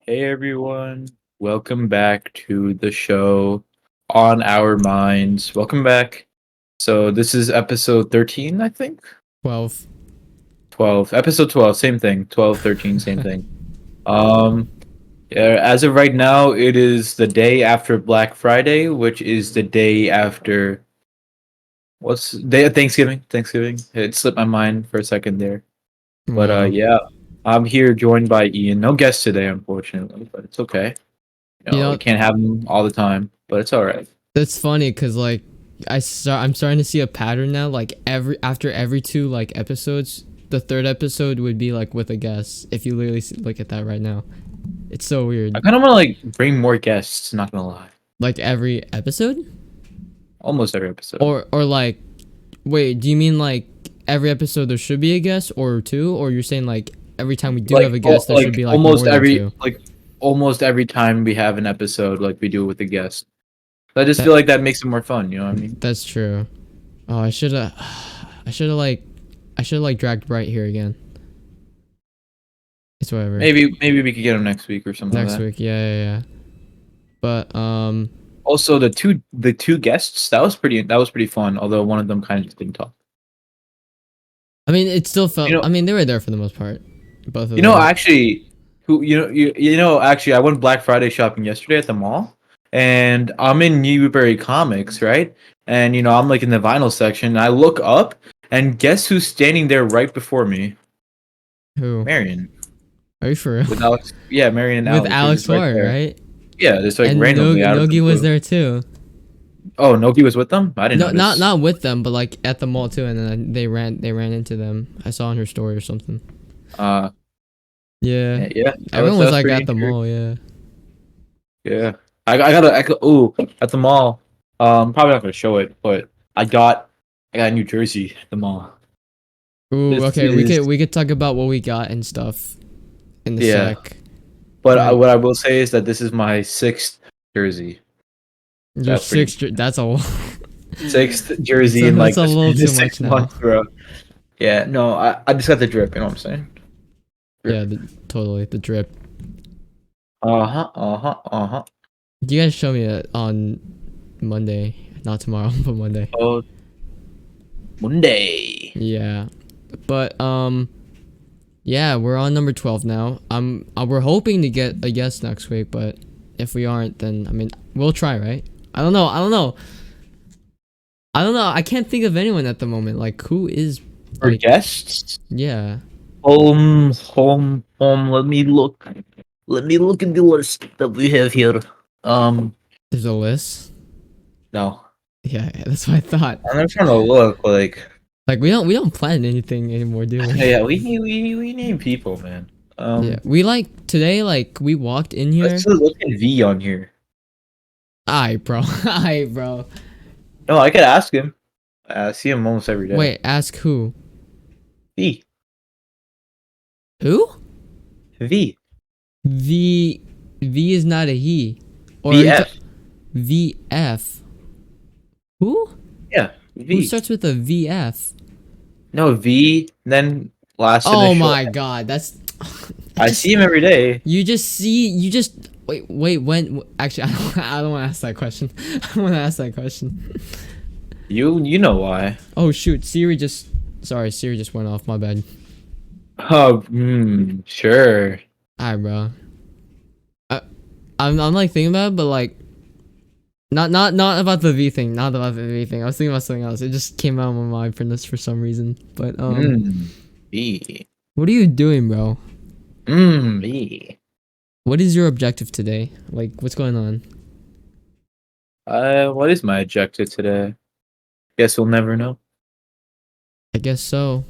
Hey everyone, welcome back to the show On Our Minds. Welcome back. So this is episode 13, I think. 12. 12. Episode 12, same thing. 12, 13, same thing. Um yeah, as of right now, it is the day after Black Friday, which is the day after what's day of Thanksgiving? Thanksgiving. It slipped my mind for a second there. But Wow. yeah, I'm here joined by Ian. No guest today, unfortunately, but it's okay. You We know, can't have them all the time, but it's all right. that's funny because like I'm starting to see a pattern now. Like after every two like episodes, the third episode would be like with a guest. If you literally look at that right now, it's so I weird. kind of want to bring more guests. Not gonna lie, Like every episode, almost every episode. or like, wait, do you mean like every episode there should be a guest or two, or you're saying like every time we do have a guest there should be like more than two? Almost every time we have an episode, like we do with a guest. I just That feel like that makes it more fun. You know what I mean? that's true. Oh, I should have like dragged Bright here again. It's whatever. Maybe we could get them next week or something like Next that. week, yeah. But Also, the two guests that was pretty fun. Although one of them kind of just didn't talk. I mean, it still You felt. know, I mean, they were there for the most part. Both of you know, them. actually, actually, I went Black Friday shopping yesterday at the mall, and I'm in Newbury Comics, right? And I'm like in the vinyl section. And I look up, and guess who's standing there right before me? Who? Marion Are you for real? with Alex. Yeah, Marion and With Alex are Alex just right Ford, there. right? Yeah, just And randomly out of the Nogi was blue. there too. Oh, Nogi was with them. I didn't No, not notice. not with them, but like at the mall too. And then they ran into them. I saw on her story or something. Uh, Yeah, yeah, everyone that was was like pretty at the interesting. mall. Yeah. Yeah, ooh, at the mall. Probably not gonna show it, but I got New Jersey at the mall. Ooh, This okay. is We could talk about what we got and stuff in the Yeah, sec. but But what I will say is that this is my sixth jersey. your That's pretty six. That's a. sixth jersey in That's a little in the too much six now. months, bro. Yeah, no, I just got the drip. You know what I'm saying? Yeah, Drip. totally the drip. Uh huh. You guys show me it on Monday, not tomorrow, but Monday. Oh, Monday. Yeah, but yeah, we're on number 12 now. We're hoping to get a guest next week, but if we aren't, then I mean, we'll try, right? I don't know. I can't think of anyone at the moment. Like, who is For like, guests, yeah. home. Let me look. Let me look at the list that we have here. Um, There's a list. no, Yeah, that's what I thought. I'm trying to look. Like, we don't plan anything anymore, do we? Yeah, we name people, man. Yeah, we like today. Like, we walked in Let's here. just look at V on here. Aye, bro. Aye, bro. No, I could ask him. I see him almost every day. Wait, ask who? V. Who? V. V is not a he. Or VF. VF. Who? Yeah, Who V. starts with a VF? No, V, then last Oh initial. my god, that's I see him every day. you just wait, when actually I don't want to ask that question. I don't want to ask that question. You know why. Oh shoot, Siri just went off, my bad. Oh, sure. Alright, bro. I'm like thinking about it, but like not about the V thing, not about the V thing. I was thinking about something else. It just came out of my mind for this for some reason. But V. what are you doing, bro? V. What is your objective today? Like, what's going on? What is my objective today? Guess we'll never know. I guess so.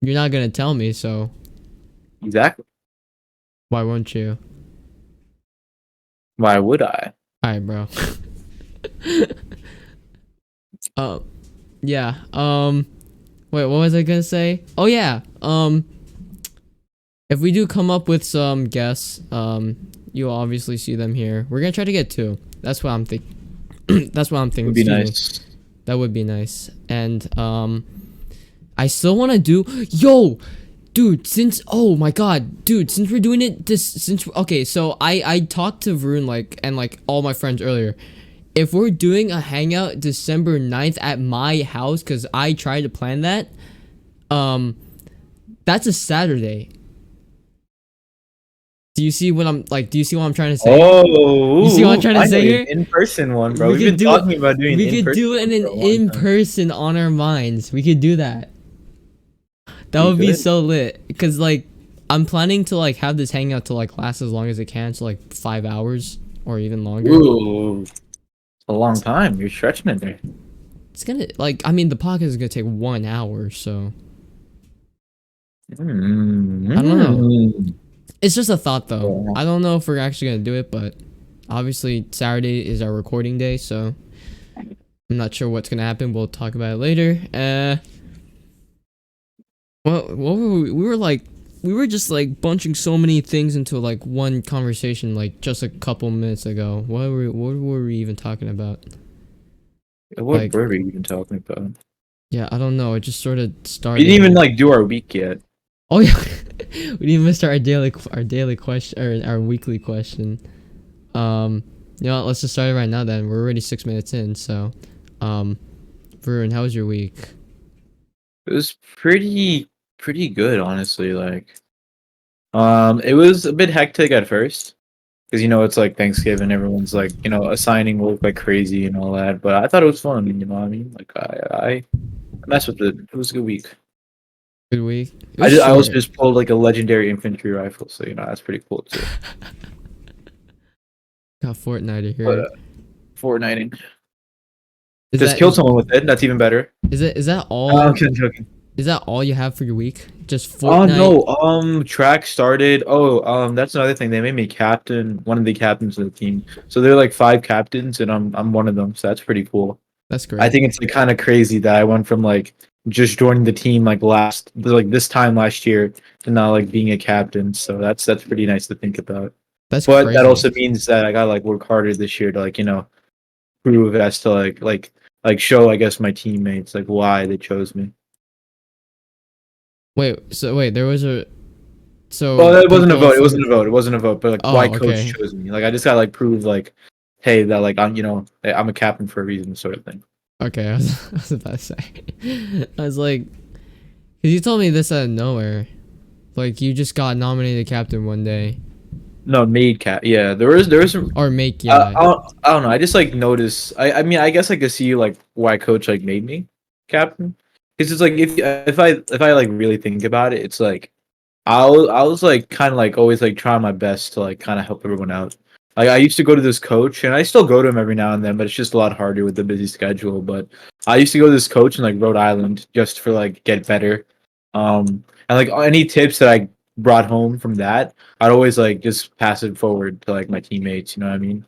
You're not gonna tell me, so Exactly. why won't you? Why would I? Alright, bro. uh, yeah. Wait, what was I gonna say? Oh yeah. If we do come up with some guests, you'll obviously see them here. We're gonna try to get two. That's what I'm thinking. That's what I'm thinking. Would be Excuse me. nice. That would be nice. And I still want to do. Yo, Dude, since oh my god, dude, since we're doing it this since okay, so I talked to Varun like and like all my friends earlier. If we're doing a hangout December 9th at my house, cause I tried to plan that, um, that's a Saturday. Do you see what I'm like? Do you see what I'm trying to say? You see what I'm Oh, trying to say finally an here? in-person one, bro. We We've could been do it. talking about doing an We could in-person do it one in for an a long in time. person on our minds. We could do that. That Pretty would be good. so lit. Cause like I'm planning to like have this hangout to like last as long as it can, so like 5 hours or even longer. Ooh, it's a long time. You're stretching it there. It's gonna like I mean the podcast is gonna take 1 hour, so I don't know. Mm. It's just a thought though. Yeah. I don't know if we're actually gonna do it, but obviously Saturday is our recording day, so I'm not sure what's gonna happen. We'll talk about it later. Well, what were we were like we were just like bunching so many things into like one conversation like just a couple minutes ago. What were we even talking about? What Like were we even talking about? yeah, I don't know. It just sort of We didn't started even and like do our week yet. oh yeah, we didn't even start our daily question or our weekly question. You know what, let's just start it right now. Then we're already 6 minutes in. So, um, Varun, how was your week? It was pretty good, honestly. Like, it was a bit hectic at first because it's like Thanksgiving, everyone's like assigning work like crazy and all that. But I thought it was fun. You know what I mean? Like, I messed with it. It was a good week. Good week. It I was just, I also short. just pulled like a legendary infantry rifle, so that's pretty cool too. Got Fortnite But here. Fortniting, Is just that killed is someone with it. That's even better. is that I'm all? joking. Is that all you have for your week? Just Oh Fortnite? no, track started. Oh, that's another thing. They made me captain, one of the captains of the team. So there are like five captains, and I'm one of them. So that's pretty cool. That's I great. think it's like kind of crazy that I went from like just joining the team like this time last year to now like being a captain. So that's pretty nice to think about. That's But that crazy. also means that I gotta like work harder this year to like prove as to like show I guess my teammates like why they chose me. Wait, there was a Well, so it wasn't a people vote. It from wasn't a vote. It wasn't a vote. But like, why oh coach okay. chose me? Like, I just gotta like prove like, hey, that like I'm a captain for a reason, sort of thing. Okay, I was about to say. I was like, cause you told me this out of nowhere. Like you just got nominated captain one day. No, made cap. Yeah, there was some. Or make yeah. I don't know. I just like notice. I mean, I guess I could see like why coach like made me captain. Because it's like if I like really think about it, it's like I was like kind of like always like trying my best to like kind of help everyone out. Like I used to go to this coach, and I still go to him every now and then, but it's just a lot harder with the busy schedule. But I used to go to this coach in like Rhode Island just for like get better. And like any tips that I brought home from that, I'd always like just pass it forward to like my teammates. You know what I mean?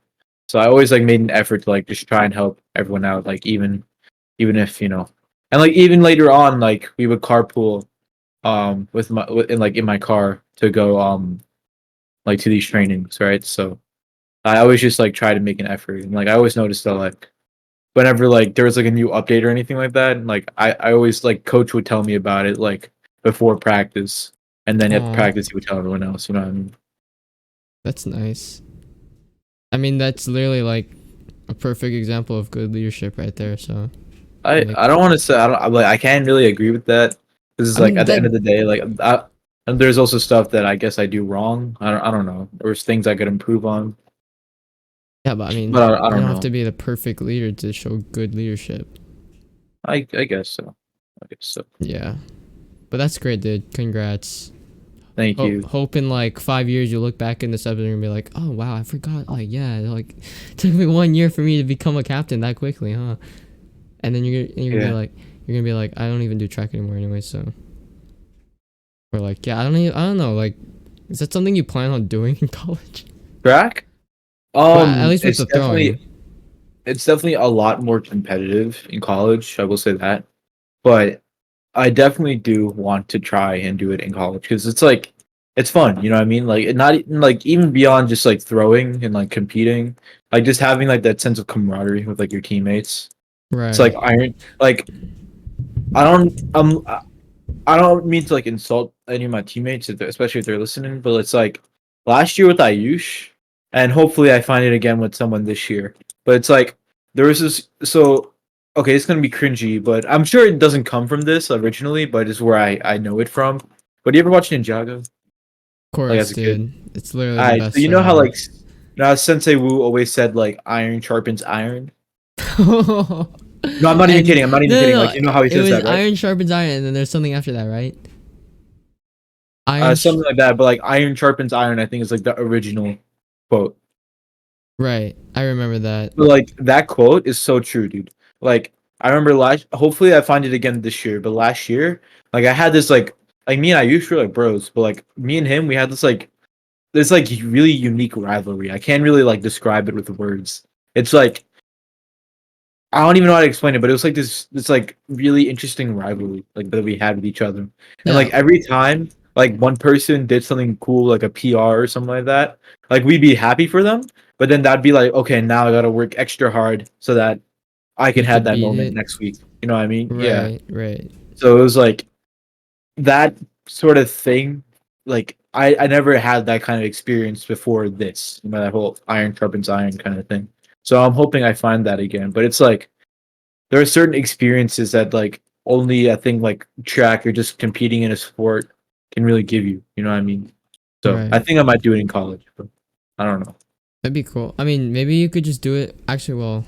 So I always like made an effort to like just try and help everyone out. Like even if and like even later on, like we would carpool in my car to go like to these trainings, right? So I always just like try to make an effort, and like I always noticed that like whenever like there was like a new update or anything like that, and like I always like coach would tell me about it like before practice, and then at Aw, practice he would tell everyone else. You know what I mean? that's nice. I mean, that's literally like a perfect example of good leadership right there. So, like, I don't want to say I can't really agree with that because it's I like mean at the that end of the day and there's also stuff that I guess I do wrong. I don't know. There's things I could improve on, yeah, but I but mean, I you don't don't have to know. be the perfect leader to show good leadership. I guess so. I guess so. Yeah, but that's great, dude. Congrats. Thank you. Hope in like 5 years you look back in this episode and be like, oh wow, I forgot. Like, yeah, like it took me 1 year for me to become a captain that quickly, huh? And then Yeah. you're gonna be like, I don't even do track anymore anyway, so. Or like, yeah, I don't know, like, is that something you plan on doing in college? Track? Well, at least with the throwing. It's definitely a lot more competitive in college, I will say that. But I definitely do want to try and do it in college because it's like it's fun, you know what I mean? Like not like even beyond just like throwing and like competing, like just having like that sense of camaraderie with like your teammates. It's like Right. iron like I don't I don't mean to like insult any of my teammates, especially if they're listening, but it's like last year with Ayush, and hopefully I find it again with someone this year. But it's like there was this. So okay, it's gonna be cringy, but I'm sure it doesn't come from this originally, but it's where I know it from. But do you ever watch Ninjago Of like as course, a kid? dude. It's literally the Alright, so best you show know how ever. like now Sensei Wu always said like iron sharpens iron. No, I'm not even And kidding. I'm not even no, kidding. no, Like no. you know how he It says was that, right? iron sharpens iron, and then there's something after that, right? Iron. Something like that. But like iron sharpens iron, I think is like the original quote. Right. I remember that. But like that quote is so true, dude. Like I remember last. Hopefully, I find it again this year. But last year, like I had this like me and I used to like bros, but like me and him, we had this like really unique rivalry. I can't really like describe it with words. It's like I don't even know how to explain it, but it was like this like really interesting rivalry like that we had with each other. And Yeah. like every time like one person did something cool like a PR or something like that, like we'd be happy for them, but then that'd be like, okay, now I gotta work extra hard so that I can You have could that beat moment it. next week. You know what I mean? Yeah. Right. Right. So it was like that sort of thing. Like I never had that kind of experience before this, you know, that whole iron sharpens iron kind of thing. So I'm hoping I find that again. But it's like there are certain experiences that like only I think like track or just competing in a sport can really give you. You know what I mean? So I Right. think I might do it in college, but I don't know. That'd be cool. I mean, maybe you could just do it. Actually, well,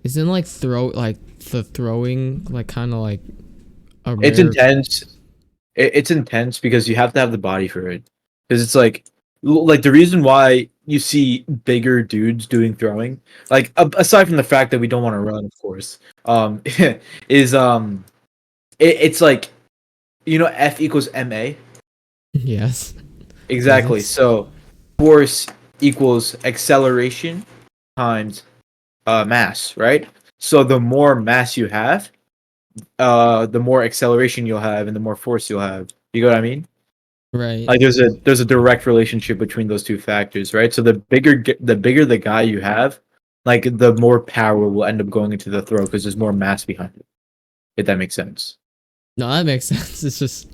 isn't like the throwing like kind of like a It's rare? intense. It's intense because you have to have the body for it. Because it's like the reason why you see bigger dudes doing throwing, like aside from the fact that we don't want to run, of course, is it's like F equals ma. Yes. Exactly. Physics. So force equals acceleration times mass, right? So the more mass you have, the more acceleration you'll have, and the more force you'll have. You know what I mean? Right. Like there's a direct relationship between those two factors, right? So the bigger the guy you have, like the more power will end up going into the throw because there's more mass behind it. If that makes sense. No, that makes sense. It's just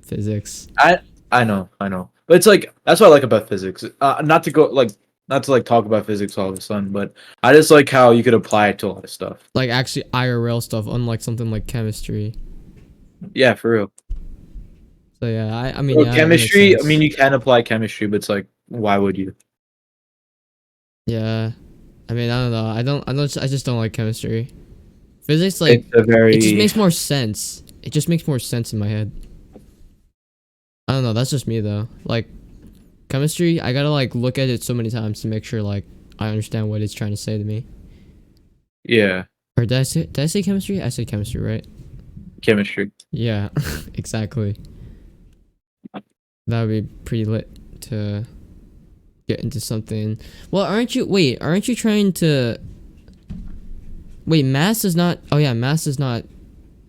physics. I I know, but it's like that's what I like about physics. Not to like talk about physics all of a sudden, but I just like how you could apply it to a lot of stuff. Like actually IRL stuff, unlike something like chemistry. Yeah, for real. So yeah, I mean So yeah, that makes chemistry. I mean, sense. you can apply chemistry, but it's like, why would you? Yeah. I mean, I don't know. I just don't like chemistry. Physics like It's a it just very makes more sense. It just makes more sense in my head. I don't know, that's just me though. Like chemistry, I got to like look at it so many times to make sure like I understand what it's trying to say to me. yeah Or did I say chemistry? I said chemistry, right? chemistry. Yeah, exactly. That would be pretty lit to get into something. Well, aren't you trying to wait, mass is not oh yeah, mass is not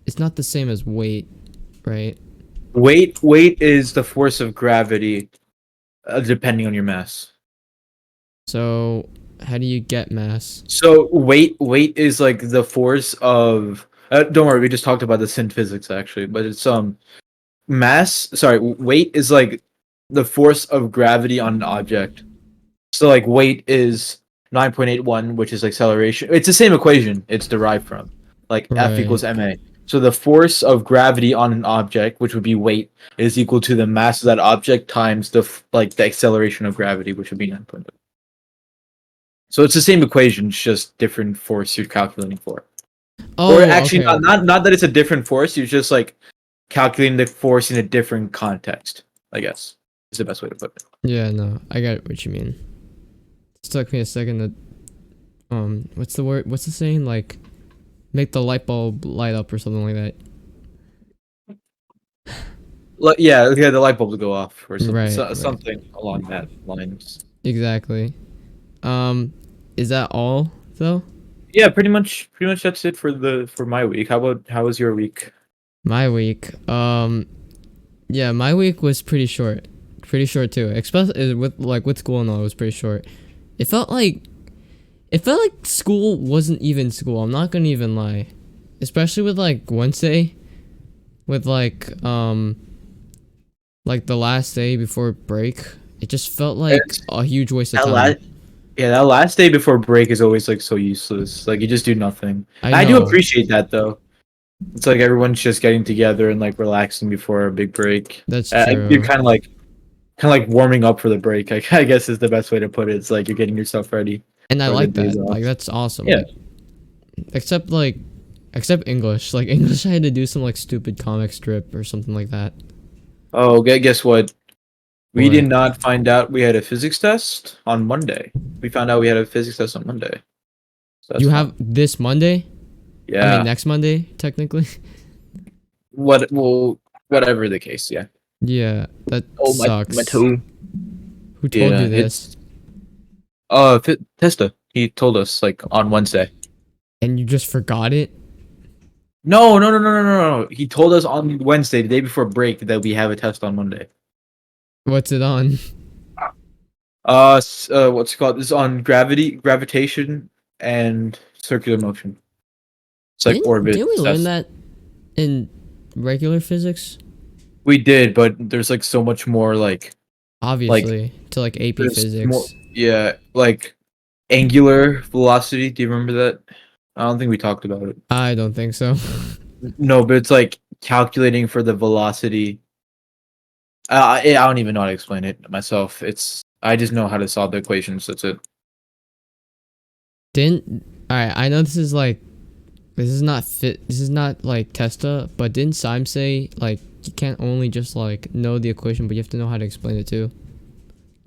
it's not the same as weight, right? Weight is the force of gravity, depending on your mass. So how do you get mass? So weight is like the force of. Don't worry, we just talked about this in physics actually, but it's mass. Sorry, weight is like the force of gravity on an object. So like weight is 9.81, which is acceleration. It's the same equation it's derived from, like F Right. equals ma. So the force of gravity on an object, which would be weight, is equal to the mass of that object times like the acceleration of gravity, which would be 9.8. So it's the same equation, it's just different force you're calculating for. Or Oh, actually, okay. not that it's a different force. You're just like calculating the force in a different context. I guess is the best way to put it. Yeah, no, I got what you mean. It took me a second to what's the word? What's the saying? Like make the light bulb light up or something like that. Yeah, the light bulbs go off or something, Right, right. something along that lines. Exactly. Um, is that all though? Yeah, pretty much that's it for my week. How was your week? My week. Yeah, my week was pretty short. Pretty short too. Especially with school and all, it was pretty short. It felt like school wasn't even school. I'm not gonna even lie. Especially with like Wednesday. with like the last day before break. It just felt like It's a huge waste of that time. last Yeah, that last day before break is always like so useless. Like you just do nothing. I I do know. appreciate that though. It's like everyone's just getting together and like relaxing before a big break. That's You're true. kind of like warming up for the break. I guess is the best way to put it. It's like you're getting yourself ready And I for the like days that. off. Like that's awesome. Yeah. Like except English. Like English I had to do some like stupid comic strip or something like that. Oh, guess what? We did What? not find out we had a physics test on Monday. We found out we had a physics test on Monday. So that's You have fun. this Monday? I mean Yeah. next Monday, technically. What? Well, whatever the case. Yeah. Yeah, that Oh, my sucks. toe. Who told Yeah. you this? It's Testa. He told us like on Wednesday. And you just forgot it? No, no, no, no, no, no, no. He told us on Wednesday, the day before break, that we have a test on Monday. What's it on? What's it called? This is on gravitation, and circular motion. It's like Didn't orbit we learn test. that in regular physics? We did, but there's like so much more like Obviously, to like AP there's more, physics. yeah, like angular velocity. Do you remember that? I don't think we talked about it. I don't think so. No, but it's like calculating for the velocity. I don't even know how to explain it myself. I just know how to solve the equations. That's it. Didn't Alright, I know this is not like Testa, but didn't Syme say like you can't only just like know the equation, but you have to know how to explain it too?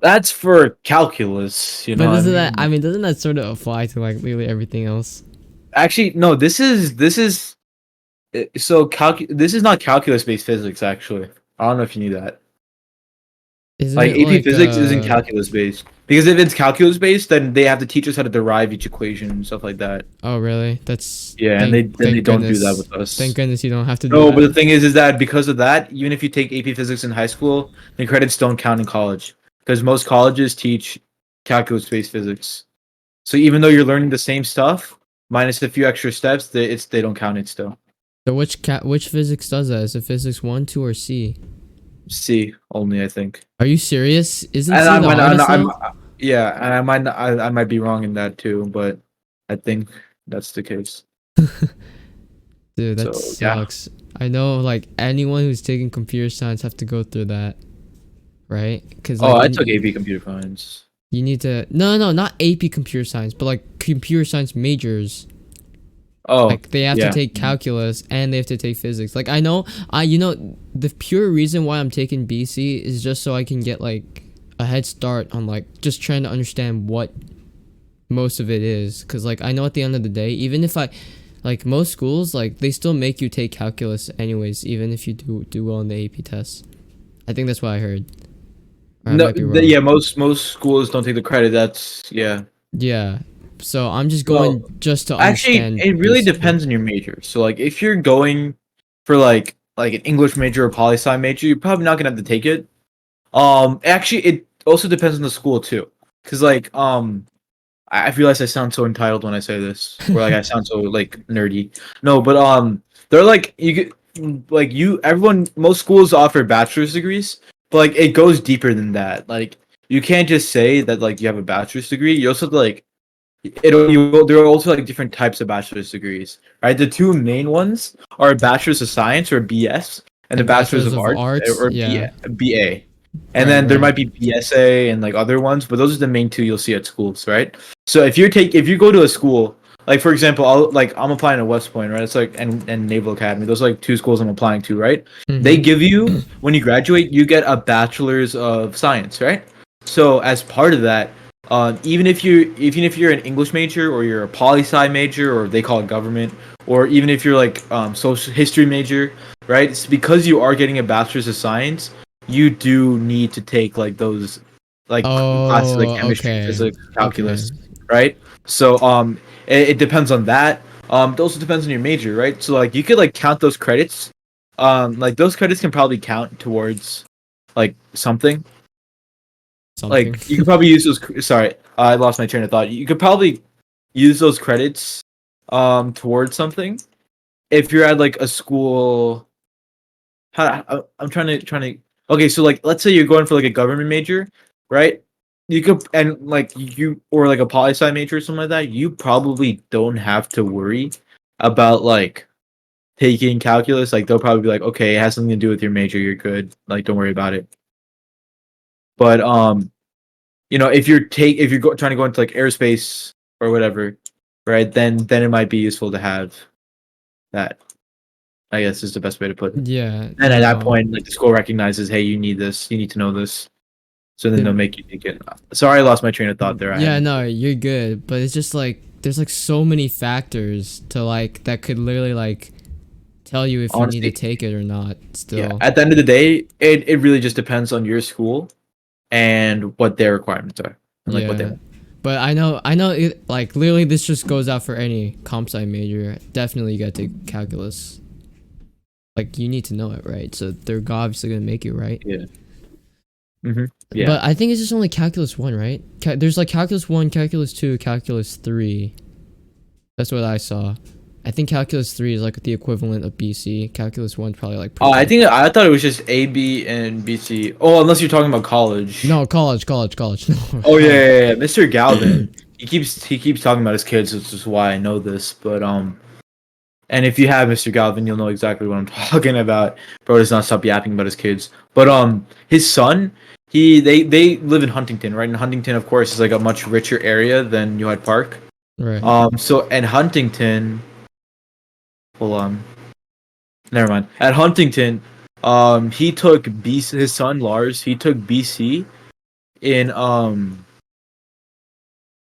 That's for calculus, you know But what I doesn't that mean? doesn't that sort of apply to like literally everything else? Actually, no. This is not calculus based physics. Actually, I don't know if you knew that. Isn't Like it AP like physics isn't calculus based because if it's calculus based, then they have to teach us how to derive each equation and stuff like that. oh really? That's Yeah, and they thank don't do that goodness. with Thank us. goodness you don't have to do No, but that. the thing is that because of that, even if you take AP physics in high school, the credits don't count in college because most colleges teach calculus based physics. So even though you're learning the same stuff, minus a few extra steps, they don't count it still. So which physics does that? Is it physics 1, 2 or C? C only, I think. Are you serious? Isn't And C the hardest I'm though? yeah, and I might be wrong in that too, but I think that's the case. Dude, that So yeah. sucks. I know like anyone who's taking computer science have to go through that, right? Cuz Oh, like I took AP computer science. you need to no, not AP computer science, but like computer science majors. Oh, Like they have to yeah. take calculus and they have to take physics. Like I know the pure reason why I'm taking BC is just so I can get like a head start on like just trying to understand what most of it is cuz like I know at the end of the day even if I like most schools like they still make you take calculus anyways even if you do well in the AP tests. I think that's what I heard. Or I No, might be wrong. yeah, most schools don't take the credit. That's yeah. Yeah. So I'm just Well, going just to actually, understand it really basically. depends on your major. So like if you're going for like an English major or poli sci major, you're probably not gonna have to take it. Actually, it also depends on the school too, because I realize I sound so entitled when I say this, or like I sound so like nerdy. No, but they're like you get like you everyone most schools offer bachelor's degrees, but like it goes deeper than that. Like you can't just say that like you have a bachelor's degree. You also have to, like there are also like different types of bachelor's degrees, right? The two main ones are a bachelor's of science or BS, and the And bachelor's bachelor's of of arts arts, or yeah. BA. And Right, then there right. might be BSA and like other ones, but those are the main two you'll see at schools, right? So if you go to a school, like for example, I'm applying to West Point, right? It's like and Naval Academy. Those are like two schools I'm applying to, right? They Mm-hmm. give you when you graduate, you get a bachelor's of science, right? So as part of that, even if you're an English major or you're a poli sci major or they call it government, or even if you're like social history major, right? It's because you are getting a bachelor's of science, you do need to take like those classes like Oh, chemistry, okay. physics, Okay. calculus, right? So it depends on that. It also depends on your major, right? So like you could like count those credits. Like those credits can probably count towards like something. Something. Like you could probably use those. Sorry, I lost my train of thought. You could probably use those credits towards something if you're at like a school I'm trying to. Okay, so like, let's say you're going for like a government major, right? You could and like you or like a poli sci major or something like that. You probably don't have to worry about like taking calculus. Like they'll probably be like, okay, it has something to do with your major. You're good. Like don't worry about it. But if you're trying to go into like aerospace or whatever, right? Then it might be useful to have that. I guess is the best way to put it. Yeah, And at that no. point, like the school recognizes, hey, you need this, you need to know this. So then they'll The, make you take it. Sorry, I lost my train of thought there. I yeah, had no, you're good, but it's just like there's like so many factors to like that could literally like tell you if you need to honestly, take it or not yeah. still. At the end of the day, it really just depends on your school and what their requirements are and like what they Yeah. want. But I know it, like literally this just goes out for any comp sci major. Definitely you gotta take calculus. Like you need to know it, right? So they're obviously gonna make you, right? Yeah. Yeah. But I think it's just only calculus 1, right? There's like calculus 1, calculus 2, calculus 3. That's what I saw. I think calculus 3 is like the equivalent of BC. Calculus 1 is probably like Oh, pretty much. I thought it was just A, B, and BC. Oh, unless you're talking about college. No, college. No, Oh yeah, college. yeah, yeah. Mr. Galvin. He keeps talking about his kids, which is why I know this. But and if you have Mr. Galvin, you'll know exactly what I'm talking about. Bro does not stop yapping about his kids. But his son, they live in Huntington, right? And Huntington, of course, is like a much richer area than New Hyde Park. Right. So in Huntington, hold on, never mind. At Huntington, he took BC. His son Lars, he took BC in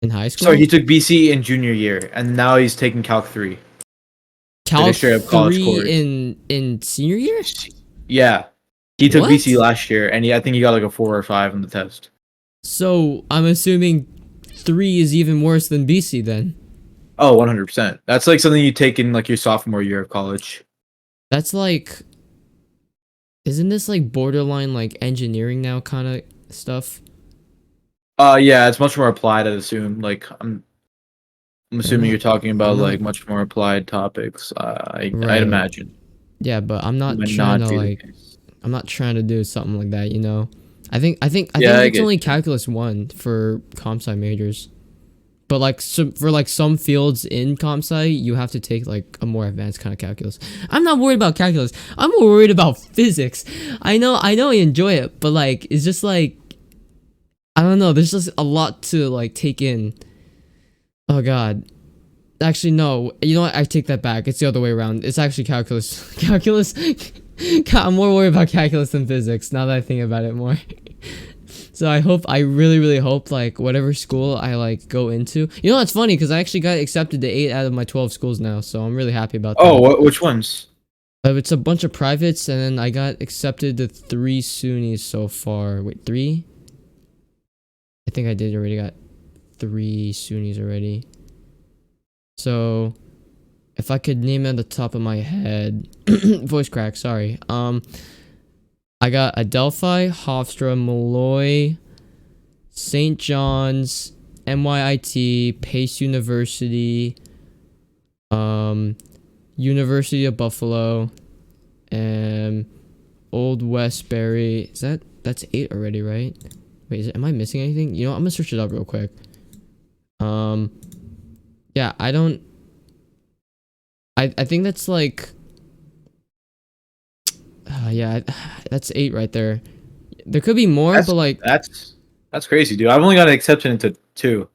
In high Sorry, school? he took BC in junior year, and now he's taking Calc 3, like a Calc straight up college 3 course. in senior year? Yeah, he took BC What? last year, and I think he got like a 4 or 5 on the test. So I'm assuming 3 is even worse than BC then. Oh, 100%. That's like something you take in like your sophomore year of college. That's like, isn't this like borderline like engineering now kind of stuff? Yeah, it's much more applied. I'd assume. Like I'm I'm assuming not, you're talking I'm about not, like much more applied topics. I'd right. imagine Yeah, but I'm it not might trying not to be the like, case. I'm not trying to do something like that, you know? I Yeah, think I it's get only you. calculus 1 for comp sci majors. But like for like some fields in comp sci, you have to take like a more advanced kind of calculus. I'm not worried about calculus. I'm more worried about physics. I know I enjoy it, but like it's just like I don't know. There's just a lot to like take in. Oh god. Actually, no. You know what? I take that back. It's the other way around. It's actually calculus. Calculus. God, I'm more worried about calculus than physics now that I think about it more. So I really, really hope like whatever school I like go into. You know, it's funny because I actually got accepted to 8 out of my 12 schools now, so I'm really happy about Oh, that. which ones? It's a bunch of privates, and then I got accepted to 3 SUNYs so far. Wait, 3? I think I did already got 3 SUNYs already. So if I could name it at the top of my head, voice crack. Sorry. I got Adelphi, Hofstra, Malloy, St. John's, MYIT, Pace University, University of Buffalo, and Old Westbury. That's 8 already, right? Wait, am I missing anything? You know, I'm gonna search it up real quick. Yeah, I don't. I think that's like. Yeah, that's 8 right there. There could be more, That's but like, that's that's crazy, dude. I've only got an exception into 2.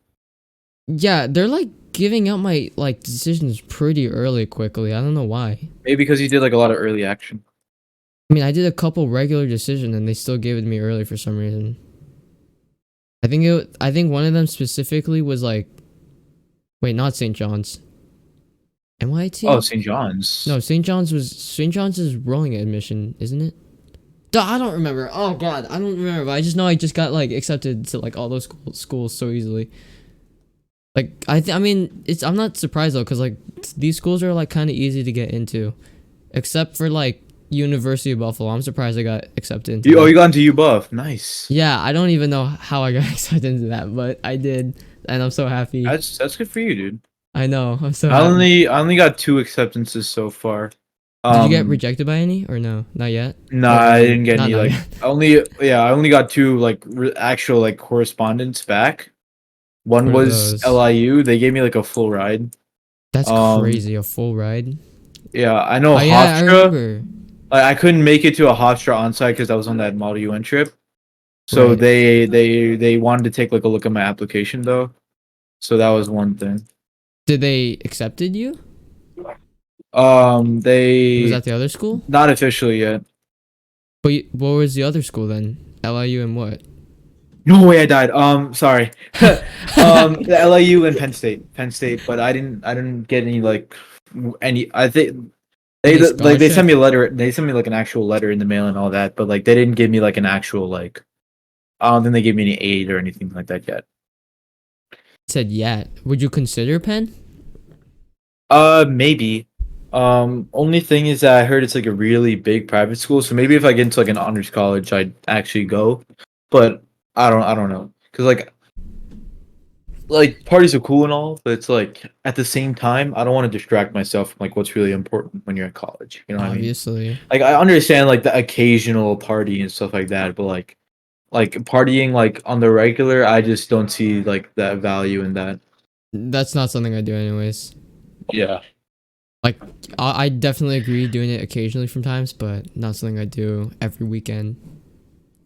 yeah, they're like giving out my like decisions pretty early, quickly. I don't know why. Maybe because you did like a lot of early action. I mean, I did a couple regular decisions and they still gave it to me early for some reason. I think one of them specifically was like, wait, not St. John's. Oh, MIT? St. John's. No, St. John's is rolling admission, isn't it? Duh, I don't remember. Oh god, I don't remember. But I just know I just got like accepted to like all those schools so easily. Like I mean, I'm not surprised though, cause like these schools are like kind of easy to get into, except for like University of Buffalo. I'm surprised I got accepted into You that. got into UBuff. Nice. Yeah, I don't even know how I got accepted into that, but I did, and I'm so happy. That's good for you, dude. I know, I'm so I happy. only I only got 2 acceptances so far. Did you get Um, rejected by any or no? Not yet. nah, Or I I didn't mean, get not any not like yet. I only got two like actual like correspondence back. One What are was those? LIU. They gave me like a full ride. That's Um, crazy. A full ride. yeah, I know Oh yeah, I Hofstra. remember. I couldn't make it to a Hofstra onsite because I was on that Model UN trip. So Right. they wanted to take like a look at my application though. So that was one thing. Did they accepted you? Was They that the other school? not officially yet. But what was the other school then? LIU and what? No way, I died. Sorry. The LIU and Penn State, Penn State, but I didn't get any like any. I think they Any like they sent scholarship? me a letter. They sent me like an actual letter in the mail and all that, but like they didn't give me like an actual like. I don't think they gave me any aid or anything like that yet. Said yet. Would you consider Penn? Maybe. Only thing is that I heard it's like a really big private school, so maybe if I get into like an honors college, I'd actually go. But I don't know, cause like parties are cool and all, but it's like at the same time, I don't want to distract myself from like what's really important when you're at college. You know what I mean? Obviously. Like I understand like the occasional party and stuff like that, but like partying like on the regular, I just don't see like that value in that. That's not something I do anyways. Yeah. Like I definitely agree doing it occasionally from times, but not something I do every weekend.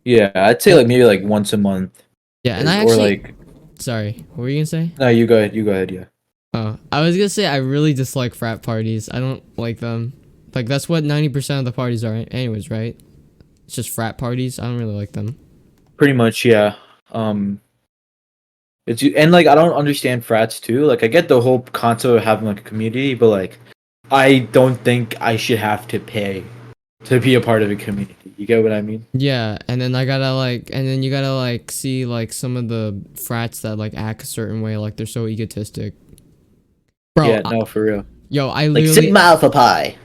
Yeah, I'd say And like maybe like once a month yeah, and I or actually like sorry, what were you gonna say? no, you go ahead. You go ahead. Yeah. Oh, I was gonna say I really dislike frat parties. I don't like them. Like that's what 90% of the parties are anyways, right? It's just frat parties. I don't really like them. Pretty much. Yeah. Um. It's and like I don't understand frats too. Like I get the whole concept of having like a community, but like I don't think I should have to pay to be a part of a community. You get what I mean? Yeah, and then I gotta like, and then you gotta like see like some of the frats that like act a certain way, like they're so egotistic. Bro, Yeah. No, for real. yo, I Like literally, Sigma Alpha Pi.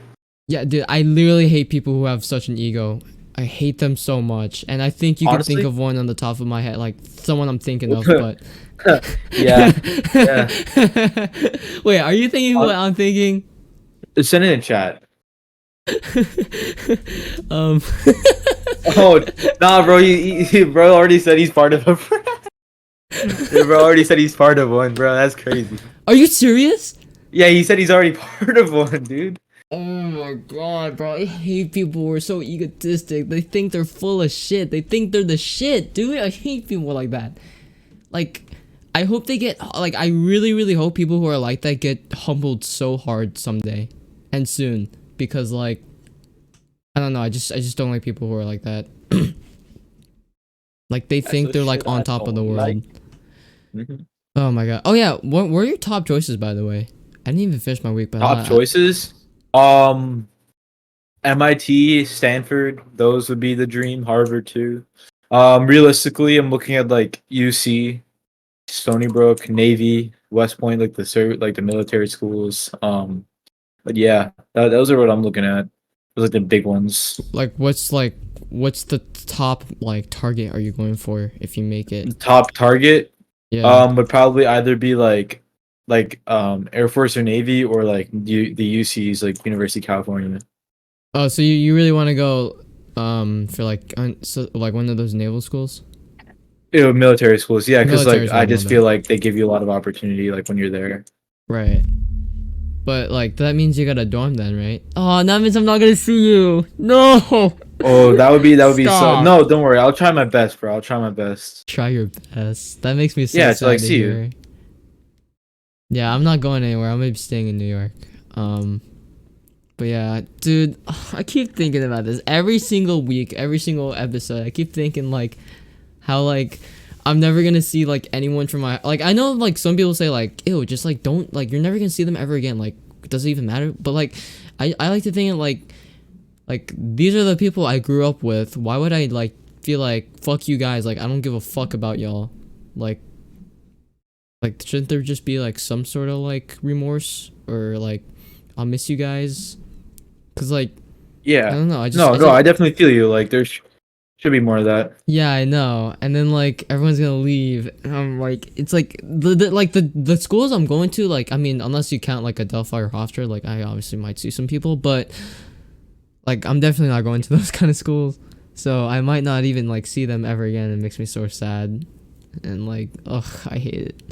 yeah, dude, I literally hate people who have such an ego. I hate them so much, and I think you could think Honestly. of one on the top of my head, like someone I'm thinking of, but. Yeah. Yeah. Wait, are you thinking what Hon- I'm thinking? Send it in chat. um, Oh, nah, bro. Bro already said he's part of a. Yeah, bro already said he's part of one, bro. That's crazy. are you serious? Yeah, he said he's already part of one, dude. Oh my god, bro. I hate people who are so egotistic. They think they're full of shit. They think they're the shit, dude. I hate people like that. Like, I hope they get, like, I really, really hope people who are like that get humbled so hard someday and soon. Because, like, I don't know. I just don't like people who are like that. Like, they That's think the they're, like, shit on I top of the don't like. world. Mhm. Oh my god. Oh yeah, what were your top choices, by the way? I didn't even finish my week, but Top choices. Um, MIT, Stanford, those would be the dream. Harvard too. Realistically, I'm looking at like UC, Stony Brook, Navy, West Point, like like the military schools. But yeah, those are what I'm looking at. Those are the big ones. what's the top like target are you going for if you make it? Top target Yeah. would probably either be Air Force or Navy or like the UC's like University of California. Oh, so you really want to go for like so like one of those naval schools? Ew, military schools, yeah, because Military like I schools, my just feel bad. like they give you a lot of opportunity like when you're there. Right. But like that means you got a dorm then, right? Oh, that means I'm not gonna see you. No. Oh, that would be so. Stop. No, don't worry. I'll try my best, bro. I'll try my best. Try your best. That makes me so Yeah, to like sad to see you. hear. Yeah, I'm not going anywhere. I'm gonna be staying in New York. But yeah, dude, I keep thinking about this every single week, every single episode. I keep thinking like how like I'm never gonna see like anyone from my like I know like some people say like ew just like don't like you're never gonna see them ever again like does it even matter? But like I like to think like these are the people I grew up with. Why would I like feel like fuck you guys? Like I don't give a fuck about y'all. Like like shouldn't there just be like some sort of like remorse or like I'll miss you guys? Cause like I Yeah. don't know. No, I no, think I definitely feel you. Like there should be more of that. yeah, I know. And then like everyone's gonna leave. And I'm like, it's like the schools I'm going to. Like, I mean, unless you count like Adelphi or Hofstra, like I obviously might see some people, but Like I'm definitely not going to those kind of schools. So I might not even like see them ever again. It makes me so sad. And like, ugh, I hate it.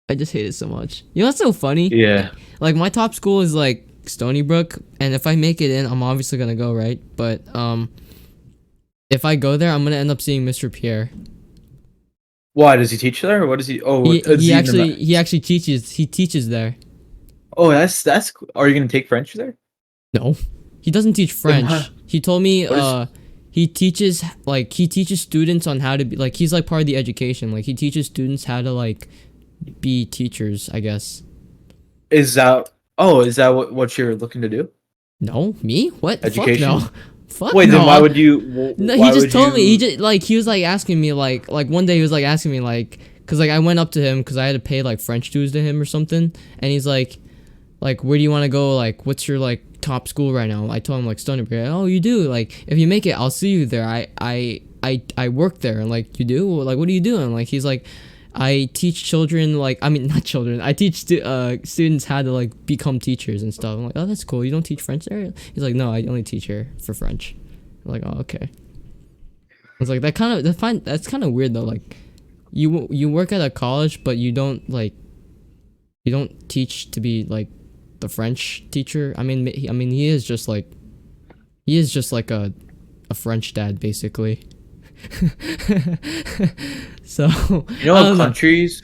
I just hate it so much. You know what's so funny? Yeah. Like my top school is like Stony Brook, and if I make it in, I'm obviously gonna go, right? But if I go there, I'm gonna end up seeing Mr. Pierre. Why does he teach there? Or what is he? Oh, is He he in the? actually teaches there. Oh, that's. Are you gonna take French there? No, he doesn't teach Then why? French. He told me What is? he teaches students on how to be like he's like part of the education. Like he teaches students how to like be teachers, I guess. Is that? Oh, is that what you're looking to do? No, me? What? Fuck no. Education. Fuck Wait, then why no. would you? No, he Why just would told me. you? He was like asking me like one day he was like asking me like cuz like I went up to him cuz I had to pay like French dues to him or something, and he's like where do you want to go, like what's your like top school right now? I told him like Stony Brook. Oh, you do? Like if you make it, I'll see you there. I work there. And like you do? Like what are you doing? Like he's like I teach children, like I mean not children. I teach students how to like become teachers and stuff. I'm like, "Oh, that's cool. You don't teach French there?" He's like, "No, I only teach here for French." I'm like, "Oh, okay." I was like, that's kind of weird though. Like, you work at a college, but you don't teach to be like the French teacher. I mean, he is just like a French dad basically. So You know I what don't know. countries?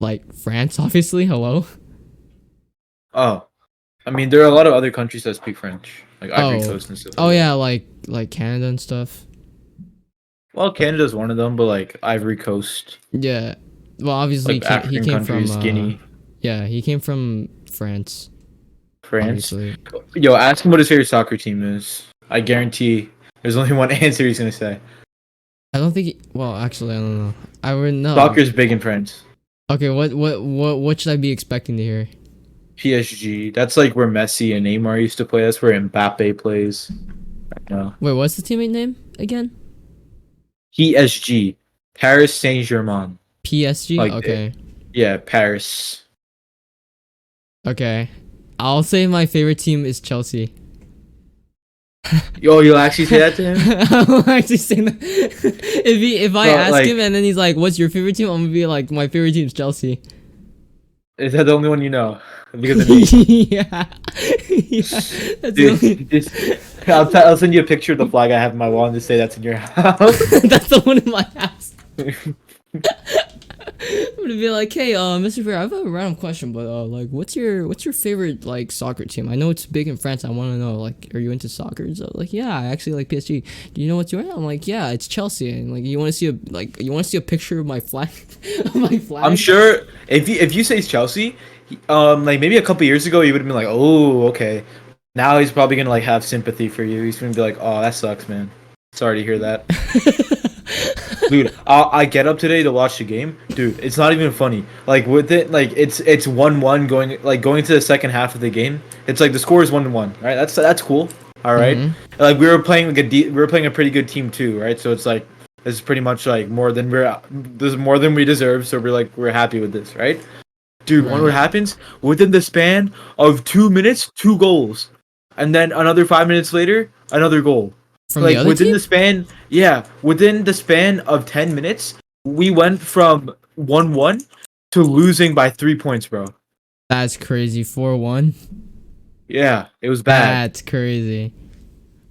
Like France, obviously. Hello. Oh, I mean, there are a lot of other countries that speak French, like Ivory Oh, Coast and stuff like oh that. yeah, like Canada and stuff. Well, Canada's one of them, but like Ivory Coast, Yeah. Well, obviously like he African came from countries, Guinea, yeah, he came from France, France. obviously. Yo, ask him what his favorite soccer team is. I guarantee there's only one answer he's gonna say. I don't think well, actually, I don't know. I would know. Soccer's big in France. Okay, what should I be expecting to hear? PSG. That's like where Messi and Neymar used to play. That's where Mbappe plays. No. Wait, what's the teammate name again? PSG. Paris Saint Germain. PSG? Like, Okay. yeah, Paris. Okay. I'll say my favorite team is Chelsea. Yo, you'll actually say that to him? I'll actually say that. If I But ask him like, and then he's like, "What's your favorite team?" I'm gonna be like, "My favorite team's Chelsea." is that the only one you know? Because of me. Yeah. Yeah. That's the only Dude, just, I'll send you a picture of the flag I have in my wall and just say that's in your house. That's the one in my house. I'm gonna be like, hey, Mr. Fair, I have a random question, but like, what's your favorite like soccer team? I know it's big in France. I want to know, like, are you into soccer? And so, like, yeah, I actually like PSG. Do you know what's yours? I'm like, yeah, it's Chelsea. And like, you want to see a picture of my flag, of my flag? I'm sure if you say it's Chelsea, like maybe a couple years ago, he would have been like, oh, okay. Now he's probably gonna like have sympathy for you. He's gonna be like, oh, that sucks, man. Sorry to hear that. Dude, I get up today to watch the game. Dude, it's not even funny. Like with it, like it's 1-1 going to the second half of the game. It's like the score is 1-1. Right? That's cool. All right. Mm-hmm. Like we were playing like we were playing a pretty good team too, right? So it's like this is pretty much like this is more than we deserve. So we're happy with this, right? Dude, when what Right. happens within the span of 2 minutes, 2 goals, and then another 5 minutes later, another goal. From the Like other team? within the span of 10 minutes, we went from 1-1 to losing by 3 points, bro. That's crazy. 4-1. Yeah, it was bad. That's crazy.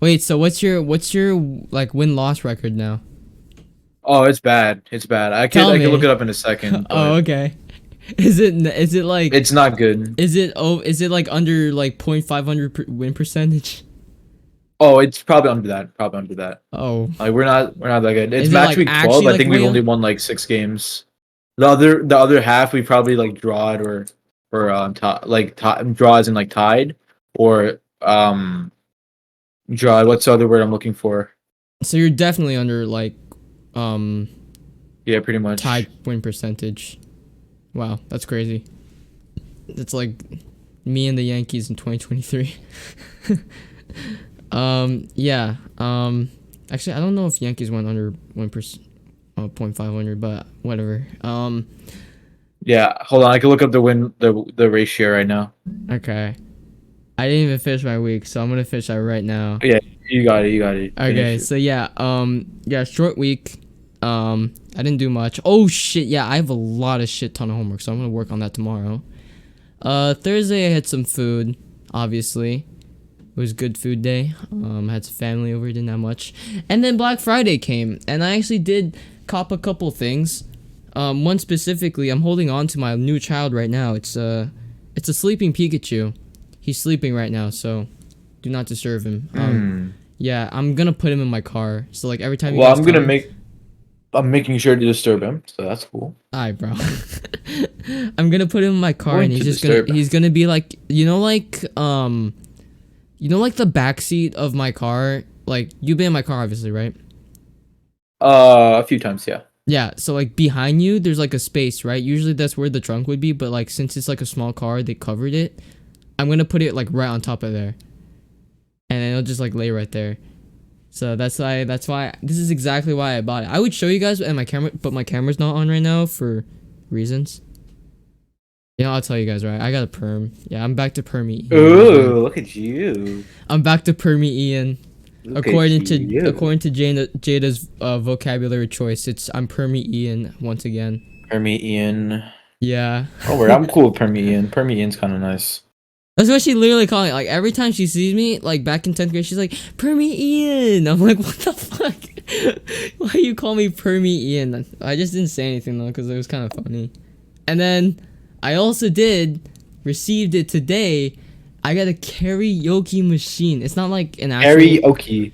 Wait, so what's your like win loss record now? Oh, it's bad. It's bad. Tell I could look me. it up in a second, Oh, but okay. Is it like it's not good. is it like under like 0.500 win percentage? Oh, it's probably under that. Probably under that. Oh, Like we're not that good. It's is it match like week 12. actually I like think we've way only won like 6 games. The other half we probably like draw it or draw as in like tied or draw. What's the other word I'm looking for? so you're definitely under like um Yeah, pretty much. tied win percentage. Wow, that's crazy. It's like me and the Yankees in 2023. Yeah. Actually, I don't know if Yankees went under 1%, 0.500, but whatever. Yeah, hold on. I can look up the ratio right now. Okay. I didn't even finish my week, so I'm gonna finish that right now. Yeah, you got it. You got it. Okay, Finish it. so yeah, yeah, short week. I didn't do much. Oh shit, yeah, I have a lot of shit ton of homework, so I'm gonna work on that tomorrow. Thursday I had some food, obviously. It was good food day. Had some family over, didn't have much. And then Black Friday came, and I actually did cop a couple things. One specifically, I'm holding on to my new child right now. It's a sleeping Pikachu. He's sleeping right now, so do not disturb him. Yeah, I'm gonna put him in my car. So like every time you Well, guys come, I'm making sure to disturb him, so that's cool. alright, bro. I'm gonna put him in my I'm car, going and to disturb him. he's gonna be like, like the back seat of my car. Like you've been in my car, obviously, right? A few times, yeah. Yeah. So like behind you, there's like a space, right? Usually that's where the trunk would be, but like since it's like a small car, they covered it. I'm gonna put it like right on top of there, and then it'll just like lay right there. So that's why. That's why. This is exactly why I bought it. I would show you guys, and my camera, but my camera's not on right now for reasons. Yeah, I'll tell you guys, right? I got a perm. Yeah, I'm back to permy Ian. Ooh, look at you. I'm back to permy Ian. Look at you. According to Jada's vocabulary choice, I'm permy Ian once again. Permy Ian. Yeah. Oh, word, I'm cool with Permy Ian. Permy Ian's kind of nice. That's what she literally called it. Like every time she sees me, like back in 10th grade, she's like, Permy Ian. I'm like, what the fuck? Why you call me Permy Ian? I just didn't say anything though, because it was kind of funny. And then I also received it today. I got a karaoke machine. It's not like an actual Karaoke.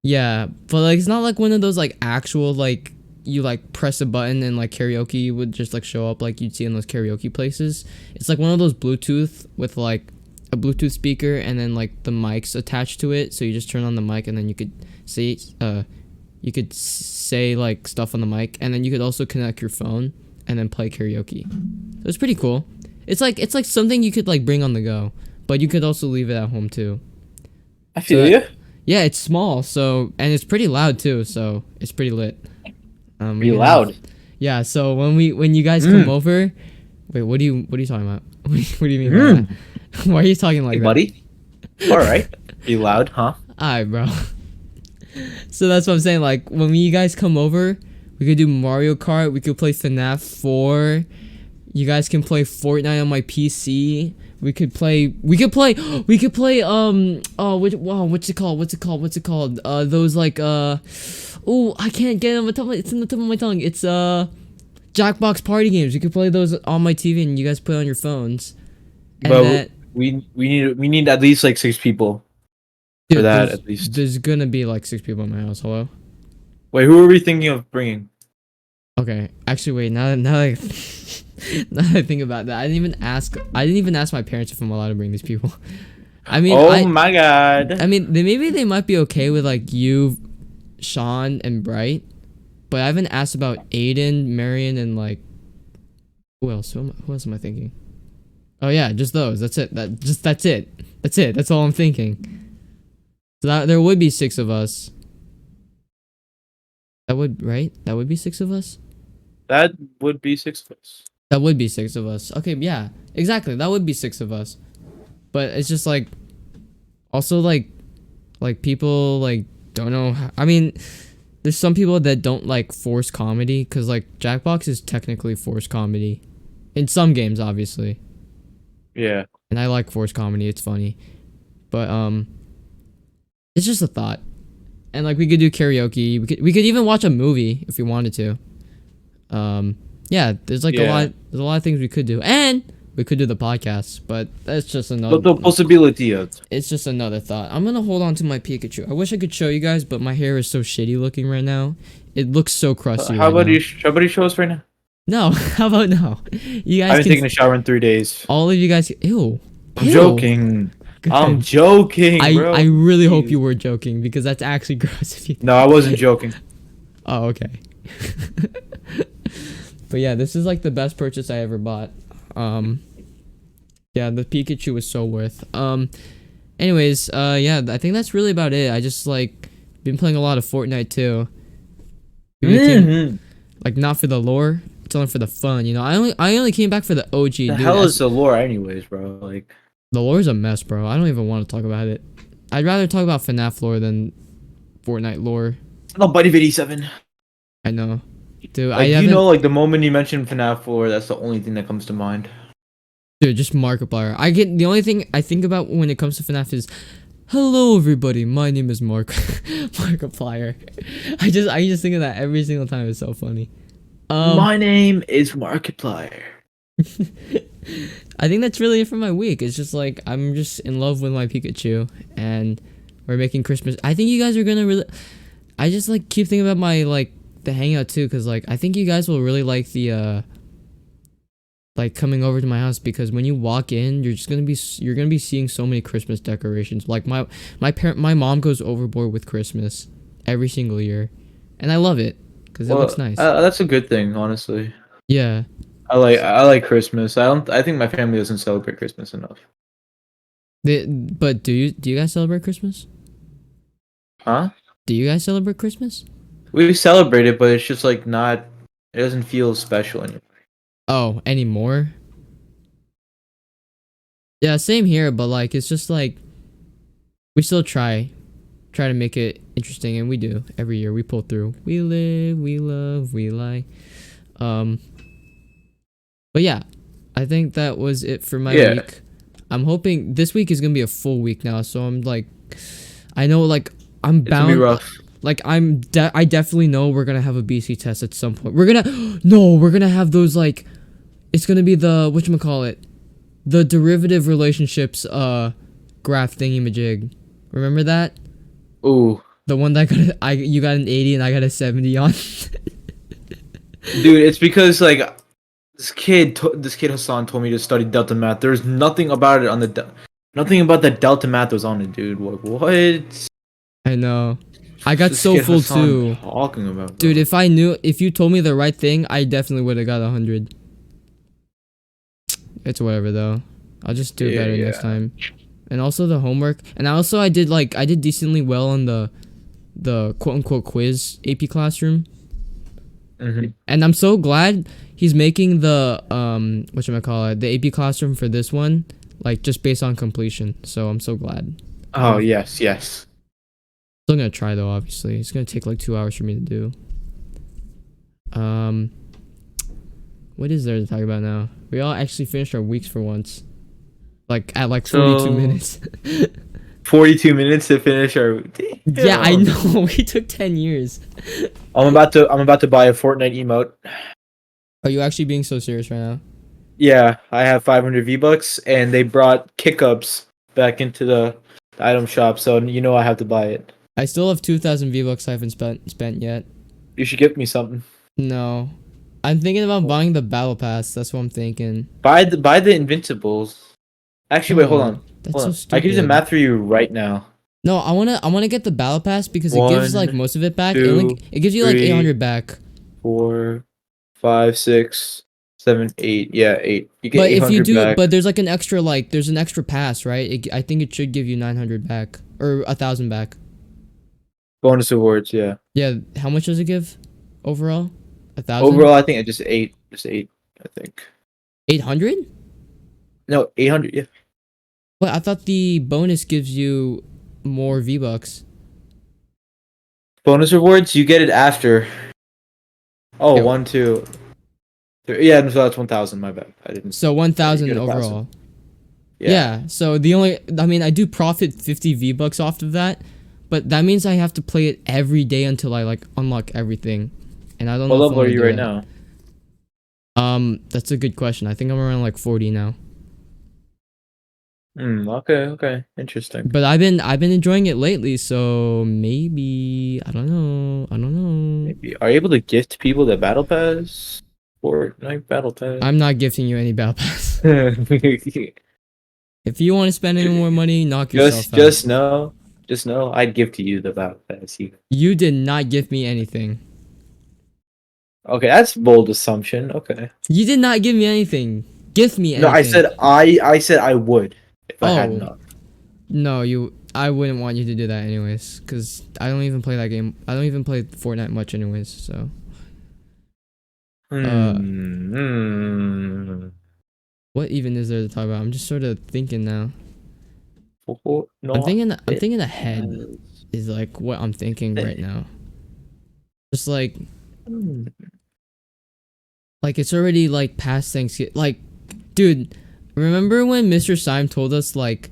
Yeah, but like it's not like one of those like actual like you like press a button and like karaoke would just like show up like you'd see in those karaoke places. It's like one of those Bluetooth with like a Bluetooth speaker and then like the mics attached to it. So you just turn on the mic and then you could say like stuff on the mic, and then you could also connect your phone and then play karaoke. So it's pretty cool. It's like something you could like bring on the go, but you could also leave it at home too. I feel you. Yeah, it's small, so and it's pretty loud too, so it's pretty lit. Pretty loud. Yeah, so when you guys come over, wait, what are you talking about? What do you mean by that? Why are you talking like Hey, that? buddy. All right. Be loud, huh? Alright, bro. So that's what I'm saying. Like when you guys come over, we could do Mario Kart. We could play FNAF 4. You guys can play Fortnite on my PC. We could play oh what's it called? Those like oh, I can't get it on my tongue. It's in the tip of my tongue. It's Jackbox party games. We could play those on my TV and you guys play on your phones. And But we need at least like 6 people for dude, that at least. there's gonna be like 6 people in my house. Hello? Wait, who are we thinking of bringing? Okay. Actually wait, now that now that I think about that, I didn't even ask my parents if I'm allowed to bring these people. I mean, Oh my god. I mean, maybe they might be okay with like you, Sean, and Bright, but I haven't asked about Aiden, Marion, and like who else? Who else am I thinking? Oh yeah, just those. That's it. That's it. That's all I'm thinking. So there would be 6 of us. That would be 6 of us. That would be 6 of us. That would be 6 of us. Okay, yeah, exactly. That would be 6 of us. But it's just like, also like people like don't know. I mean, there's some people that don't like forced comedy because like Jackbox is technically forced comedy, in some games, obviously. Yeah. And I like forced comedy. It's funny, but it's just a thought. And like we could do karaoke. We could even watch a movie if we wanted to. Yeah, there's like there's a lot of things we could do, and we could do the podcast, but that's just another. But the possibility of It's just another thought. I'm gonna hold on to my Pikachu. I wish I could show you guys, but my hair is so shitty looking right now. It looks so crusty. how about now. how about you show us right now? No, how about no? You I guys haven't can. taken a shower in 3 days. All of you guys. Ew. I'm Ew. joking. God. I'm joking, bro. I really hope Jeez. you were joking because that's actually gross. If you. No, I wasn't joking. Oh, okay. But yeah, this is like the best purchase I ever bought. Yeah, the Pikachu was so worth. Anyways, yeah, I think that's really about it. I just like been playing a lot of Fortnite too. Like not for the lore, it's only for the fun. You know, I only came back for the OG. The dude. hell is the lore, anyways, bro? Like, The lore's a mess, bro. I don't even want to talk about it. I'd rather talk about FNAF lore than Fortnite lore. No, Buddy Video 7. I know. Dude, I Like haven't. like the moment you mention FNAF 4, that's the only thing that comes to mind. Dude, just Markiplier. I get the only thing I think about when it comes to FNAF is, hello everybody, my name is Mark Markiplier. I just think of that every single time. It's so funny. Um, My name is Markiplier. I think that's really it for my week. It's just like I'm just in love with my Pikachu, and we're making Christmas. I think you guys are gonna really. I just like keep thinking about my like the hangout too, cause like I think you guys will really like the like coming over to my house, because when you walk in, you're gonna be seeing so many Christmas decorations. Like my mom goes overboard with Christmas every single year, and I love it because it looks Well, nice. that's a good thing, honestly. Yeah. I like Christmas. I think my family doesn't celebrate Christmas enough. But do you guys celebrate Christmas? Huh? Do you guys celebrate Christmas? We celebrate it, but it's just like not. It doesn't feel special anymore. Oh, anymore? Yeah, same here, but like it's just like we still try to make it interesting, and we do every year. We pull through. We live, we love, we lie. Um but yeah, I think that was it for my Yeah, week. I'm hoping this week is going to be a full week now, so I'm like I know like I'm it's gonna be bound rough. like I definitely know we're going to have a BC test at some point. We're going to no, we're going to have those like it's going to be the whatchamacallit, the derivative relationships graph thingy majig. Remember that? Ooh, The one that you got an 80 and I got a 70 on. dude, it's because like this kid Hassan told me to study Delta Math. There's nothing about it on nothing about the Delta Math was on it, dude. What? I know. I got This so kid full Hassan too. talking about, Dude, bro? if you told me the right thing, I definitely would have got 100. It's whatever though. I'll just do it Yeah, better next yeah. time. And also the homework. And I did decently well on the quote unquote quiz AP classroom. Hmm. And I'm so glad he's making the whatchamacallit, the AP classroom for this one, like just based on completion. So I'm so glad. Oh yes, yes. Still gonna try though, obviously. It's gonna take like 2 hours for me to do. Um what is there to talk about now? We all actually finished our weeks for once. Like at like 42 So minutes. 42 minutes to finish our. Yeah, I Damn. know. We took 10 years. I'm about to buy a Fortnite emote. Are you actually being so serious right now? Yeah, I have 500 V-Bucks and they brought kick-ups back into the item shop, so you know I have to buy it. I still have 2,000 V-Bucks I haven't spent yet. You should give me something. No. I'm thinking about buying the battle pass. That's what I'm thinking. Buy the Invincibles. Actually, wait, hold No, on. that's Hold so on. I can do the stupid. math for you right now. No, I wanna get the battle pass because it gives like One, most of it back. two, It gives you like three, 800 back. 4, 5, 6, 7, 8. Yeah, 8. You get But if you 800 do, back. but there's like an extra there's an extra pass, right? I think it should give you 900 back or 1,000 back. Bonus awards, yeah. Yeah, how much does it give overall? 1,000? Overall, I think it just 8. Just 8, I think. 800? No, 800, yeah. But I thought the bonus gives you more V-Bucks. Bonus rewards, you get it after. Oh, Okay, 1, 2, 3. Yeah, so that's 1,000. My bad. I didn't. so You 1,000 get 1,000. overall. Yeah. Yeah, so I mean, I do profit 50 V-Bucks off of that, but that means I have to play it every day until I like unlock everything. And I don't What know if I level are want to you do right that. now? That's a good question. I think I'm around like 40 now. Okay, okay. Interesting. But I've been enjoying it lately, so maybe I don't know. I don't know. Maybe. Are you able to gift people the battle pass? Fortnite battle pass. I'm not gifting you any battle pass. just, If you want to spend any more money, knock yourself out. just know, I'd give to you the battle pass. You did not give me anything. Okay, that's bold assumption. Okay. You did not give me anything. Give me No, anything. I said I would if I had Oh, enough. no, I wouldn't want you to do that anyways, cuz I don't even play that game. I don't even play Fortnite much anyways, so Hmm. What even is there to talk about? I'm just sort of thinking now. Not I'm it. thinking ahead is like what I'm thinking right now. Just Hmm. like it's already like past Thanksgiving. Like, dude, remember when Mr. Syme told us like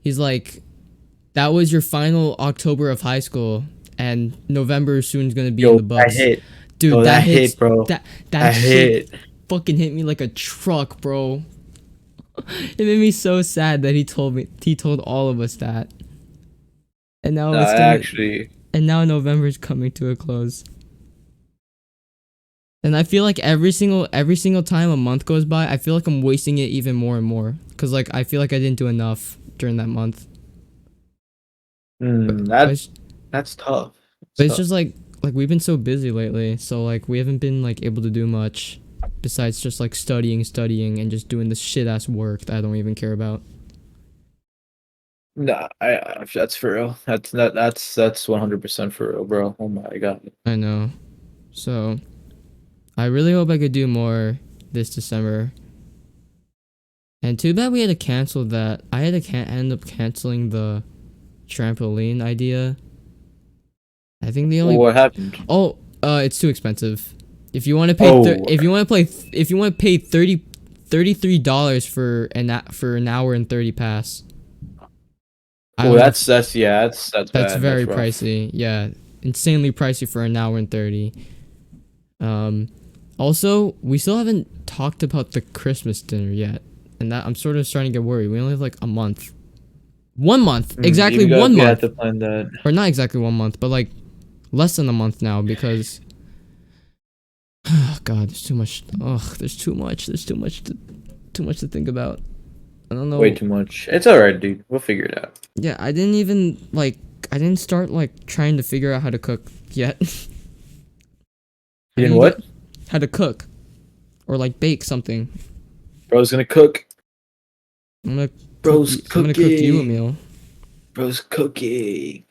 he's like that was your final October of high school and November soon is gonna be in Yo, the that books. hit. Dude, Yo, that that hit, hits bro. that That shit hit. fucking hit me like a truck, bro. It made me so sad that he told all of us that. And now Nah, it's gonna actually, and now November's coming to a close. And I feel like every single time a month goes by, I feel like I'm wasting it even more and more cuz like I feel like I didn't do enough during that month. But, hmm, but that it's, that's tough. It's but it's tough. just like we've been so busy lately, so like we haven't been like able to do much besides just like studying and just doing this shit ass work that I don't even care about. Nah, that's for real. That's 100% for real, bro. Oh my god. I know. So, I really hope I could do more this December. And too bad we had to cancel that. I had to end up canceling the trampoline idea. I think the only What happened? oh, it's too expensive. If you want to pay Oh, if you want to play if you want to pay $33 for for an hour and 30 pass. I well, don't know if that's yeah, that's that's bad. That's very rough. pricey. Yeah, insanely pricey for an hour and 30. Um Also, we still haven't talked about the Christmas dinner yet. And that I'm sort of starting to get worried. We only have like a month. 1 month. Exactly one We got month. to plan that. Or not exactly 1 month, but like less than a month now because oh god, there's too much. Ugh, there's too much. There's too much to think about. I don't Way know. too much. It's all right, dude. We'll figure it out. Yeah, I didn't start like trying to figure out how to cook yet. I You need know to get what? how to cook or like bake something. Bro's gonna cook. I'm gonna Bro's I'm gonna cook you a cooking. meal. Bro's cooking.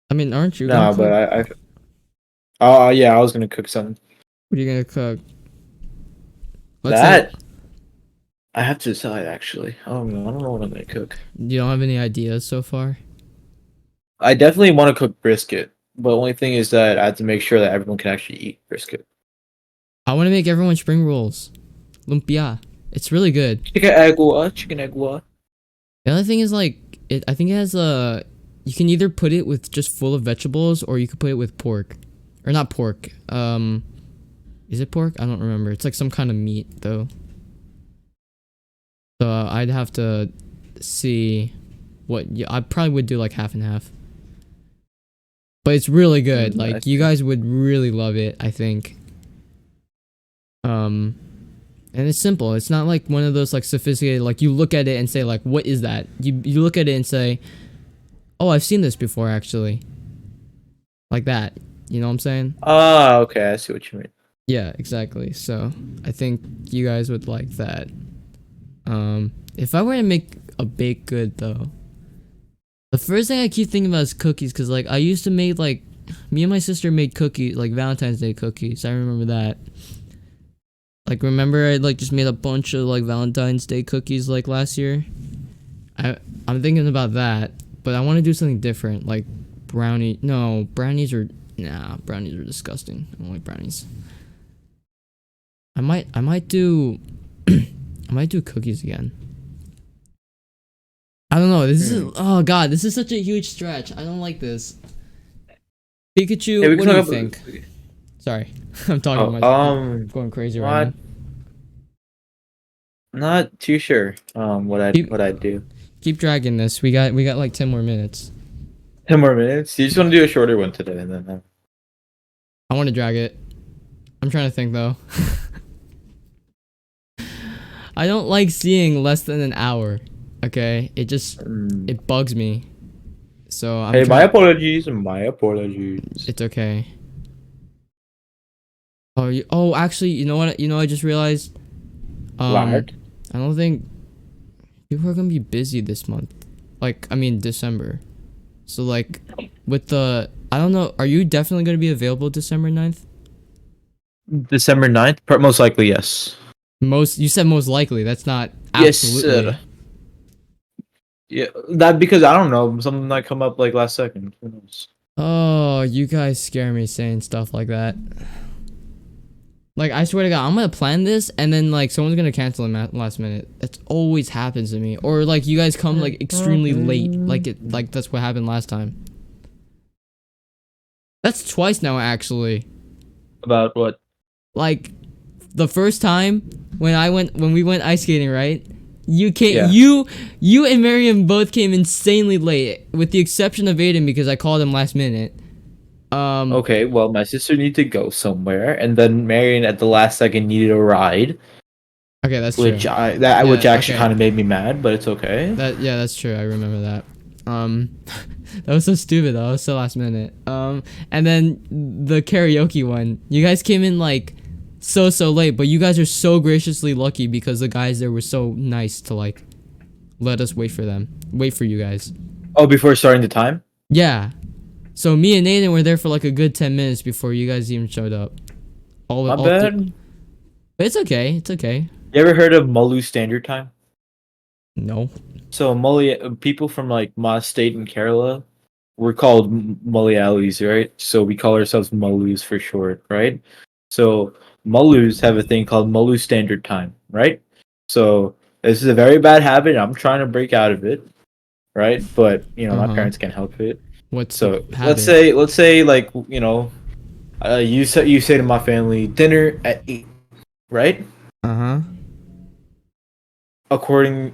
I mean, aren't you gonna Nah, but cook? yeah, I was gonna cook something. What are you gonna cook? Let's say That I have to decide. Actually, I don't know. I don't know what I'm gonna cook. you don't have any ideas so far. I definitely want to cook brisket, but the only thing is that I have to make sure that everyone can actually eat brisket. I want to make everyone spring rolls, lumpia. It's really good. Chicken agua, chicken agua. The other thing is like I think it has a. You can either put it with just full of vegetables, or you could put it with pork, or not pork. Is it pork? I don't remember. It's like some kind of meat though. So I'd have to see what. Yeah, I probably would do like half and half. But it's really good. I Like you see. guys would really love it. I think. Um, and it's simple. It's not like one of those like sophisticated. Like you look at it and say like, "What is that?" You look at it and say, "Oh, I've seen this before, actually." Like that. You know what I'm saying? Ah, okay, I see what you mean. Yeah, exactly. So I think you guys would like that. If I were to make a baked good though, the first thing I keep thinking about is cookies, cause like I used to make like me and my sister made cookies, like Valentine's Day cookies. I remember that. Like remember I like just made a bunch of like Valentine's Day cookies like last year. I I'm thinking about that, but I want to do something different, like brownie. No, brownies are brownies are disgusting. I don't like brownies. I might do I might do cookies again. I don't know. This is Hmm. oh god, this is such a huge stretch. I don't like this. Hey, Pikachu, we what can do you talk think? about. Sorry, I'm talking Oh, much, going crazy right now. not not too sure. Keep What I'd do. keep dragging this. We got like 10 more minutes. 10 more minutes. You just want to do a shorter one today, and then. I want to drag it. I'm trying to think though. I don't like seeing less than an hour. Okay, Hmm. it bugs me. So I'm Hey, my trying. apologies. My apologies. It's okay. Oh, actually, you know what? You know, I just realized. Um, What? I don't think people are gonna be busy this month. Like, I mean, December. So like, with the I don't know. Are you definitely gonna be available December 9th? December 9th? Most likely, yes. Most you said most likely. That's not Yes, sir. absolutely. Yeah, that because I don't know, something might come up like last second. Who knows? Oh, you guys scare me saying stuff like that. Like I swear to God, I'm gonna plan this and then like someone's gonna cancel it last minute. That's always happens to me. Or like you guys come like extremely late. Like that's what happened last time. That's twice now actually. About what? Like the first time when we went ice skating, right? Yeah. You and Miriam both came insanely late, with the exception of Aiden because I called him last minute. Um, Okay, well, my sister needed to go somewhere, and then Marion at the last second needed a ride, okay, that's true. which Yeah, actually okay. kind of made me mad, but it's okay. That's true. I remember that. That was so stupid though. It was so last minute. And then the karaoke one. You guys came in like so late, but you guys are so graciously lucky because the guys there were so nice to like let us wait for them. Wait for you guys. Oh, before starting the time? Yeah. So me and Nathan were there for like a good 10 minutes before you guys even showed up. My All through. bad. But it's okay. It's okay. You ever heard of Molu Standard Time? No. So people from like my state in Kerala, we're called Malayalis, right? So we call ourselves Malus for short, right? So Malus have a thing called Molu Standard Time, right? So this is a very bad habit. I'm trying to break out of it, right? But my Uh-huh. parents can't help it. What's the So habit? let's say like you say to my family dinner at 8, right? Uh-huh. According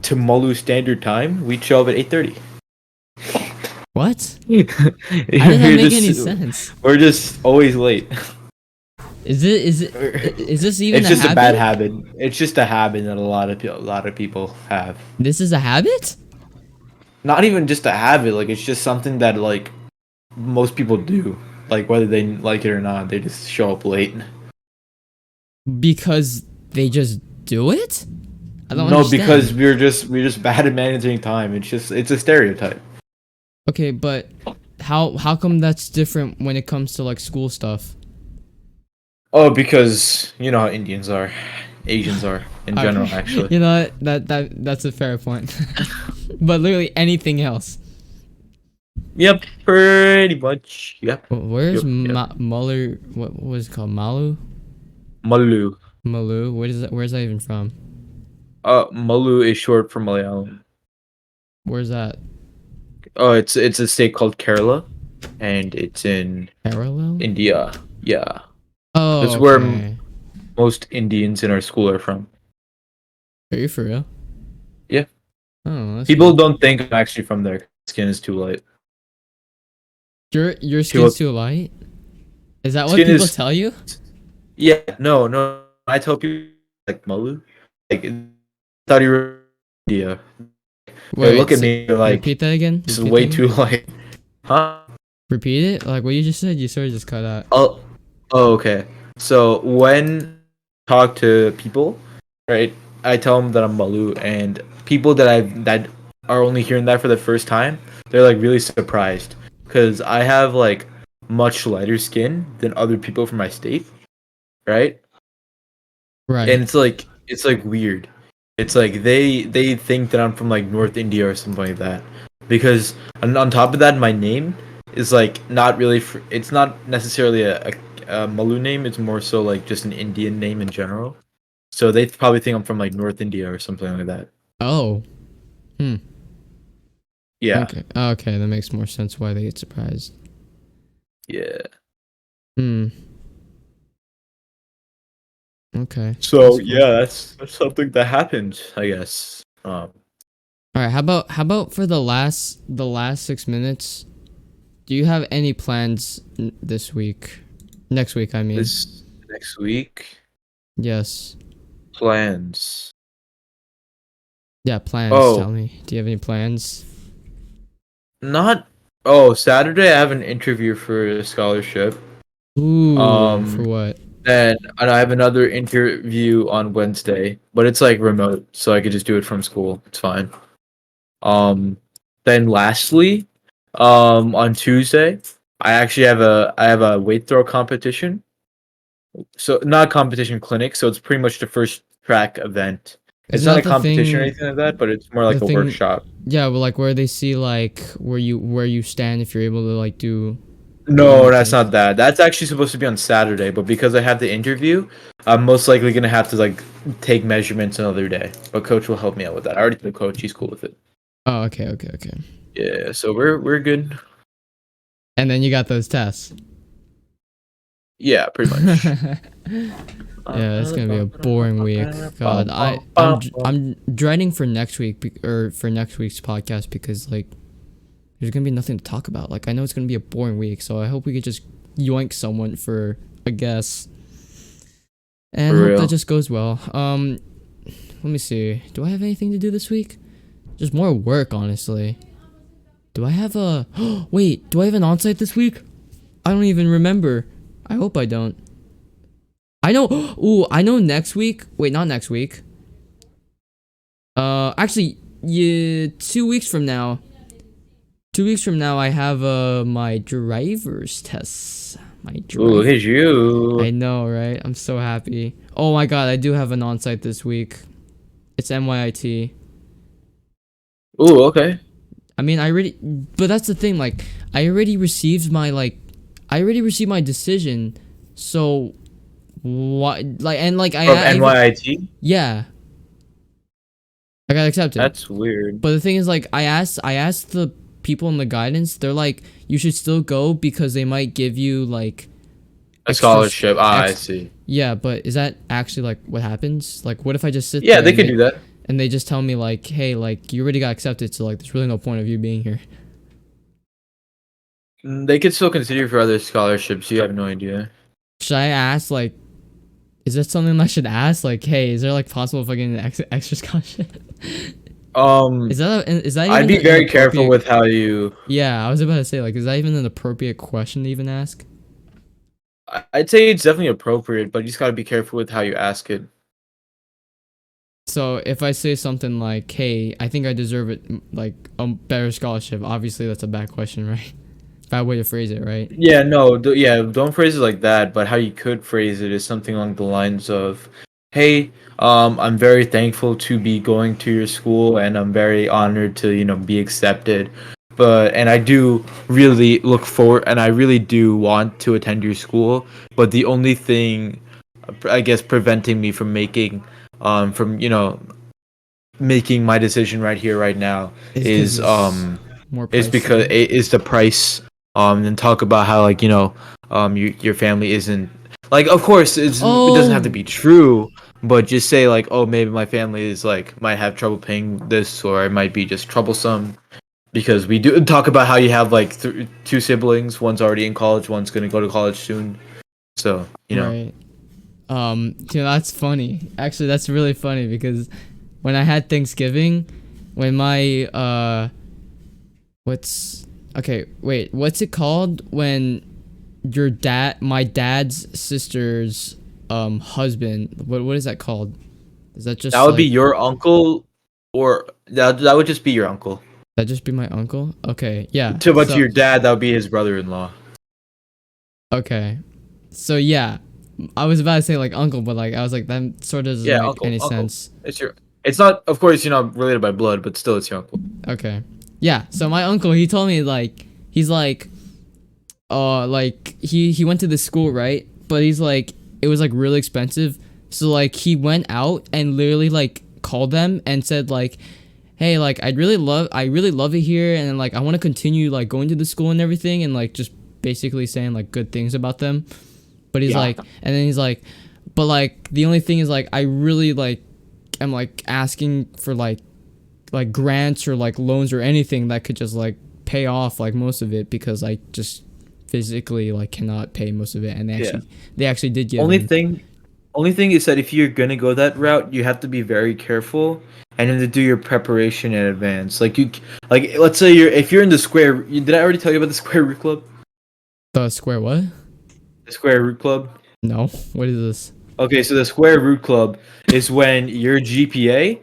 to Molu Standard Time, we show up at 8:30. What? We're How did that make just any sense? we're just always late. Is this even It's a just a bad habit? habit. It's just a habit that a lot of people have. This is a habit? Not even just a habit. Like it's just something that like most people do. Like whether they like it or not, they just show up late. Because they just do it? I don't No, because understand. we're just bad at managing time. It's a stereotype. Okay, but how come that's different when it comes to like school stuff? Oh, because you know how Indians are, Asians are in general, actually. You know what? That's a fair point. But literally anything else. Yep, pretty much. Yep, Where's yep. Muller? What was it called? Malu? Malu. Malu? Where is that? Where's that even from? Malu is short for Malayalam. Where's that? Oh, it's a state called Kerala, and it's in Parallel? India. Yeah, Oh, that's where okay. most Indians in our school are from. Are you for real? Yeah, Oh, that's people cool. don't think I'm actually from there. Skin is too light. Your skin's People, too light? Is that what skin people is tell you? yeah. No, no. I tell people like Malu, like I thought you were India. They Wait, look at so me like repeat that again. this is Repeat that way again. too light. Huh? Repeat it. Like what you just said. You sort of just cut out. Oh, oh, okay. So when I talk to people, right, I tell them that I'm Malu, and people that are only hearing that for the first time, they're like really surprised because I have like much lighter skin than other people from my state, right? And Right. it's like weird. It's like they think that I'm from like North India or something like that, because on top of that, my name is like not really. It's not necessarily a Malu name. It's more so like just an Indian name in general. So they probably think I'm from like North India or something like that. Oh. Hmm. Yeah, Okay. Okay, that makes more sense why they get surprised. yeah. Hmm. Okay. So That's cool. yeah, that's something that happened, I guess. All right. How about for the last 6 minutes? Do you have any plans this week? Next week, I mean. This next week Yes. plans. Yeah, plans. Oh, Tell me. Do you have any plans? not. Oh, Saturday I have an interview for a scholarship. Ooh, for Um, what? and I have another interview on Wednesday, but it's like remote, so I could just do it from school. It's fine. Um, then lastly, on Tuesday, I have a weight throw competition. So not competition clinic. So it's pretty much the first track event. It's Isn't not a that the competition or thing? anything like that, but it's more The like a thing, workshop. yeah, but like where they see like where you stand if you're able to like do No, run that's not things. that. That's actually supposed to be on Saturday, but because I have the interview, I'm most likely gonna have to like take measurements another day. But coach will help me out with that. I already told coach; he's cool with it. Oh, okay, okay, okay. Yeah, so we're good. And then you got those tests. Yeah, pretty much. Yeah, it's gonna be a boring week. God, I'm dreading for next week or for next week's podcast because like there's gonna be nothing to talk about. Like I know it's gonna be a boring week, so I hope we could just yoink someone for a guess and For hope that real. just goes well. Let me see. Do I have anything to do this week? Just more work, honestly. Do I have a wait? Do I have an onsite this week? I don't even remember. I hope I don't. I know. Ooh, I know next week. Wait, not next week. Actually, yeah, 2 weeks from now. 2 weeks from now, I have my driver's tests. My Ooh, look drive. at you. I know, right? I'm so happy. Oh my god, I do have an onsite this week. It's MYIT. Ooh, okay. I mean, but that's the thing. Like, I already received my decision. So what? Like, and like From I even NYIT? yeah, I got accepted. That's weird. But the thing is, like, I asked the people in the guidance. They're like, you should still go because they might give you like A extra, scholarship. I see. yeah. But is that actually like what happens? Like, what if I just sit Yeah, there they could do that. and they just tell me like, hey, like you already got accepted, so like there's really no point of you being here. They could still consider you for other scholarships. You have no idea. Should I ask like, is that something I should ask? Like, hey, is there like possible if I get an extra scholarship? Um, Is that I'd even be an very careful appropriate? with how you. Yeah, I was about to say like, is that even an appropriate question to even ask? I'd say it's definitely appropriate, but you just gotta be careful with how you ask it. So if I say something like, "Hey, I think I deserve it, like a better scholarship," obviously that's a bad question, right? Bad way to phrase it, right? Yeah, no, yeah, don't phrase it like that, but how you could phrase it is something along the lines of, "Hey, I'm very thankful to be going to your school, and I'm very honored to, be accepted. But and I do really look forward, and I really do want to attend your school. But the only thing, I guess, preventing me from making my decision right here, right now, Is because is it's more is because pricey. it is the price. And talk about how like your family isn't like, of course it doesn't have to Oh, be true, but just say like, oh, maybe my family is like might have trouble paying this, or it might be just troublesome, because we do talk about how you have like two siblings, one's already in college, one's gonna go to college soon, so right. That's funny. Actually, that's really funny because when I had Thanksgiving, when my what's okay, wait, what's it called when my dad's sister's husband, what is that called? Is that that just would be like your uncle, or that would just be your uncle. that just be my uncle? Okay, yeah. But to So your dad, that would be his brother-in-law. okay. So yeah, I was about to say like uncle, but like I was like that sort of doesn't Yeah, make uncle, any uncle. sense. It's not, of course, related by blood, but still, it's your uncle. Okay. Yeah, so my uncle, he told me like he's like he went to this school, right? But he's like it was like really expensive. So like he went out and literally like called them and said like, "Hey, like I really love it here and like I want to continue like going to the school and everything," and like just basically saying like good things about them. But he's Yeah. like and then he's like, "But like the only thing is like I really like am like asking for like grants or like loans or anything that could just like pay off like most of it because I just physically like cannot pay most of it," and Yeah. they actually did give Only him. thing, only thing is that if you're gonna go that route, you have to be very careful and then to do your preparation in advance. Like let's say if you're in the square. Did I already tell you about the square root club? The square what? The square root club. No. What is this? Okay, so the square root club is when your GPA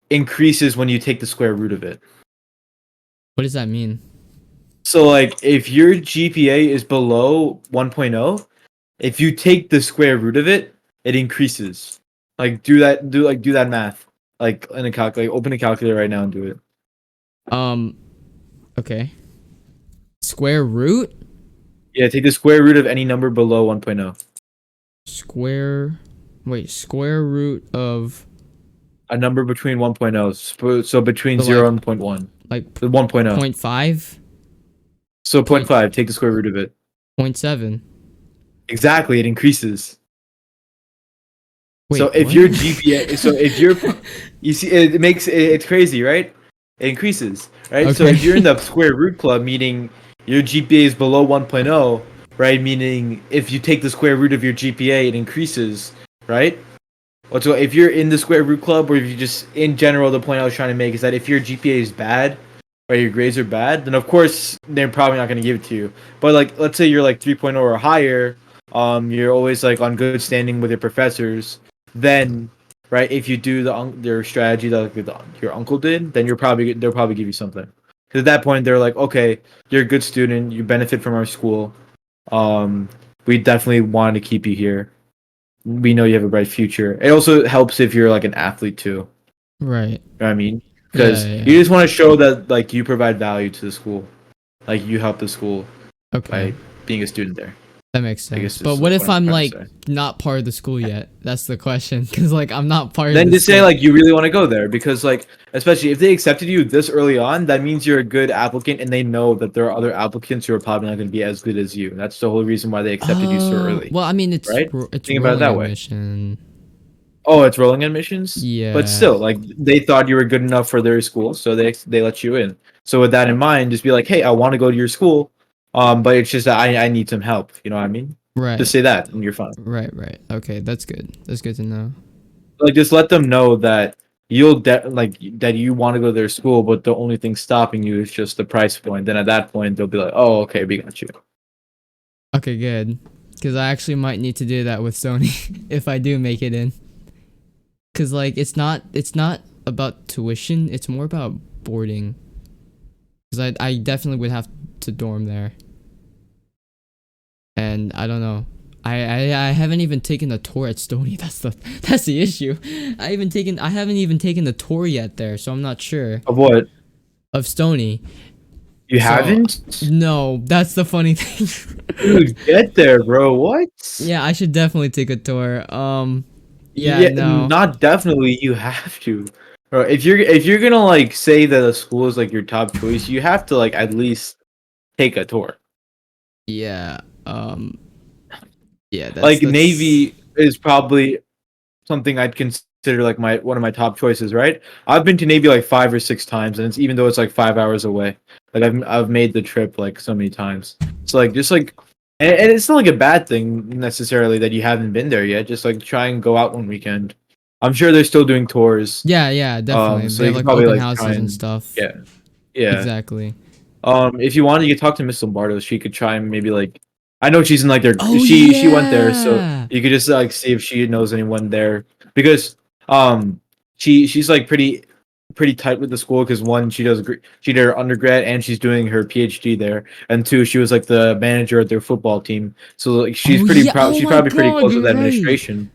increases when you take the square root of it. What does that mean? So like if your GPA is below 1.0, if you take the square root of it, it increases. Like do that math. Like in a calculator, open a calculator right now and do it. Um. Okay. Square root. Yeah, take the square root of any number below 1.0. Square. Wait. Square root of. A number between 1.0. So between So 0 and point 0.1. like The 1.0. point five. So point Point 0.5, take the square root of it. point seven. Exactly, it increases. So Wait. if What? your GPA, so if you're, you see, it's crazy, right? It increases, right? So if you're in Okay. the square root club, meaning your GPA is below 1.0, right? Meaning if you take the square root of your GPA, it increases, right? So if you're in the square root club, or if you just in general, the point I was trying to make is that if your GPA is bad, or your grades are bad, then of course they're probably not going to give it to you. But like, let's say you're like 3.0 or higher, you're always like on good standing with your professors. Then, right, if you do their strategy that your uncle did, then they'll probably give you something. Because at that point they're like, okay, you're a good student, you benefit from our school. Um, we definitely want to keep you here. We know you have a bright future. It also helps if you're like an athlete too. Right. You know what I mean? Yeah. Because you Yeah. just want to show that like you provide value to the school, like you help the school Okay. by being a student there. That makes I guess sense. But this is what what if I'm I'm trying to like say. not part of the school yet? That's the question. Cause like I'm not part of Then the just say school. like you really want to go there because like especially if they accepted you this early on, that means you're a good applicant and they know that there are other applicants who are probably not going to be as good as you. That's the whole reason why they accepted you so Oh, early, well, I mean, right? it's Think about it rolling that way. admission. Oh, it's rolling admissions, but Yeah. still, like they thought you were good enough for their school, so they let you in. So with that in mind, just be like, hey, I want to go to your school, but it's just that I need some help. You know what I mean? Just Right. say that, and you're fine. Right. Right. Okay, that's good. That's good to know. Like just let them know that like that you want to go to their school, but the only thing stopping you is just the price point. Then at that point, they'll be like, oh, okay, we got you. Okay, good. Cause I actually might need to do that with Sony if I do make it in. Cause like it's not about tuition. It's more about boarding. Cause I definitely would have to dorm there. And I don't know. I haven't even taken a tour at Stony. That's the issue. I haven't even taken the tour yet there, so I'm not sure Of what? of Stony. You So haven't? no, that's the funny thing. Dude, get there, bro. What? Yeah, I should definitely take a tour. Yeah, Yeah, no. not definitely. You have to, bro. If you're gonna like say that a school is like your top choice, you have to like at least take a tour. Yeah. Yeah, Like that's Navy is probably something I'd consider like my one of my top choices, right? I've been to Navy like 5 or 6 times, and it's even though it's like 5 hours away, like I've made the trip like so many times. So like just like, and it's not like a bad thing necessarily that you haven't been there yet. Just like try and go out one weekend. I'm sure they're still doing tours. yeah, yeah, definitely. So They you have could like probably open like try houses and and stuff. yeah, yeah. Exactly. If you wanted, you could talk to Miss Lombardo. She could try and maybe like, I know she's in like their. Oh She went there, so yeah. you could just like see if she knows anyone there because um she's like pretty tight with the school because one she did her undergrad and she's doing her PhD there, and two she was like the manager at their football team. So like Oh yeah. Oh she's my probably pretty god, close with you're right. administration.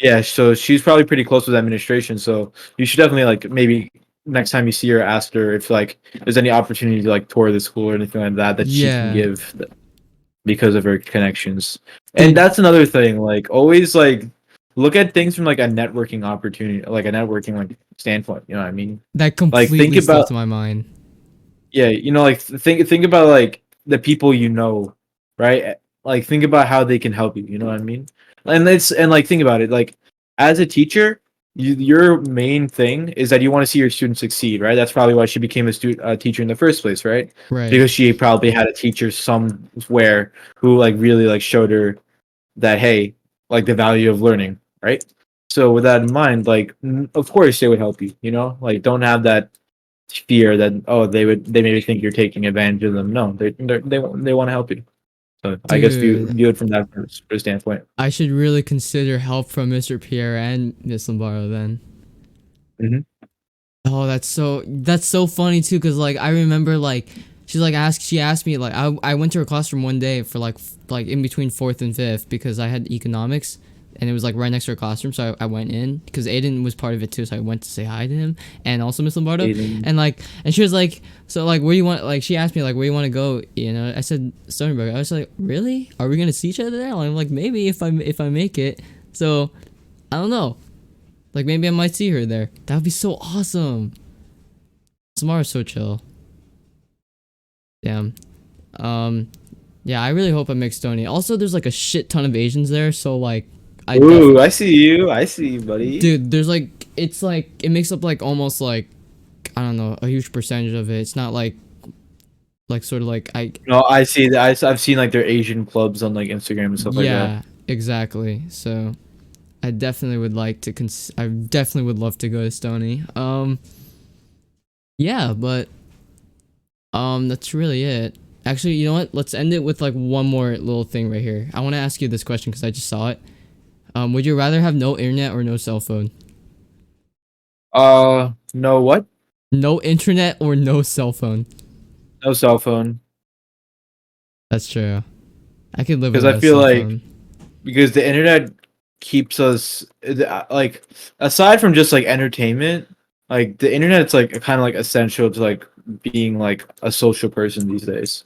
Yeah, so she's probably pretty close with administration. So you should definitely like maybe next time you see her, ask her if like there's any opportunity to like tour the school or anything like that that she can Yeah. give because of her connections. And Dude, that's another thing. Like always like look at things from like a networking opportunity, like a networking like standpoint. You know what I mean? that Like think completely about slipped my mind. yeah, like think about like the people you know, right? Like think about how they can help you. You know what I mean? And like think about it. Like as a teacher, your main thing is that you want to see your students succeed, right? That's probably why she became a teacher in the first place, right? Right. Because she probably had a teacher somewhere who like really like showed her that hey, like the value of learning, right? So with that in mind, like of course they would help you. You know, like don't have that fear that oh they maybe think you're taking advantage of them. No, they want to help you. So I guess Dude, view it from that standpoint. I should really consider help from Mr. Pierre and Miss Lombardo then. Hmm. Oh, that's so funny too, cause like I remember like she asked me like I went to her classroom one day for like in between fourth and fifth because I had economics and it was like right next to our classroom. So I went in because Aiden was part of it too. So I went to say hi to him and also Miss Lombardo. Aiden. And she was like, so like, where you want? Like, she asked me like, where you want to go? You know, I said Stony Brook. I was like, really? Are we gonna see each other there? I'm like, maybe if I make it. So I don't know. Like maybe I might see her there. That would be so awesome. Samara's so chill. Damn. Yeah, I really hope I make Stony. Also, there's like a shit ton of Asians there, so like, Ooh, I see you. I see you, buddy. dude, there's like, it's like it makes up like almost like, I don't know, a huge percentage of it. It's not like sort of like I No, I see that. I've seen like their Asian clubs on like Instagram and stuff like that. yeah, exactly. So I definitely would like to I definitely would love to go to Stony. Yeah, but that's really it. Actually, you know what? Let's end it with like one more little thing right here. I want to ask you this question because I just saw it. Would you rather have no internet or no cell phone? No, what? No internet or no cell phone? No cell phone. That's true. I could live Because I without a feel cell like phone. because the internet keeps us like aside from just like entertainment, like the internet's like kind of like essential to like being like a social person these days.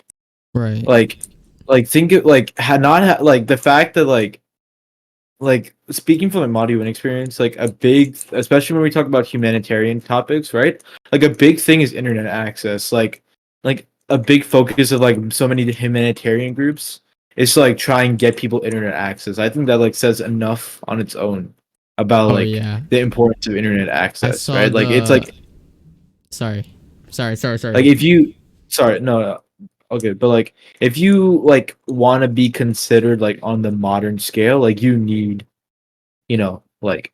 Right. Like, think it like had not like the fact that like speaking from my Madi experience, like a big, especially when we talk about humanitarian topics, right? Like a big thing is internet access. Like a big focus of like so many humanitarian groups is to like try and get people internet access. I think that like says enough on its own about Oh like yeah. the importance of internet I access, saw right? Like it's the. like Sorry. if you sorry, no, okay, but like if you like want to be considered like on the modern scale, like you need, like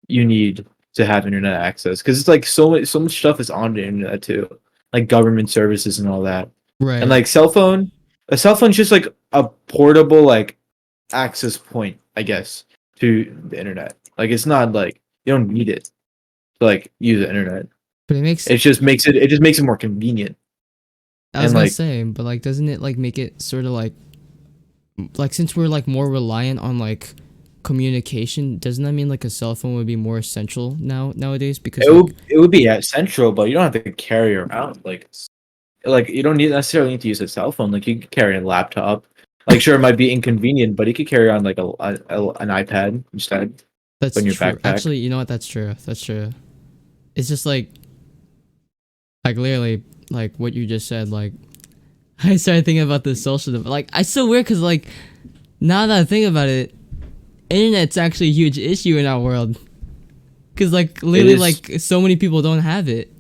you need to have internet access because it's like so much stuff is on the internet too, like government services and all that. And Right. like a cell phone's just like a portable like access point, I guess, to the internet. Like it's not like you don't need it to like use the internet. But it makes. It just makes it more convenient. I was And gonna like say, but like, doesn't it like make it sort of like since we're like more reliant on like communication, doesn't that mean like a cell phone would be more essential nowadays? Because like, it would be at central, but you don't have to carry around like you don't necessarily need to use a cell phone. Like you could carry a laptop. Like sure, it might be inconvenient, but you could carry on like an iPad instead that's in your true. backpack. Actually, you know what? That's true. That's true. It's just like literally like what you just said. Like I started thinking about the social. Like I so weird because like now that I think about it, internet's actually a huge issue in our world. Cause like It literally is like so many people don't have it.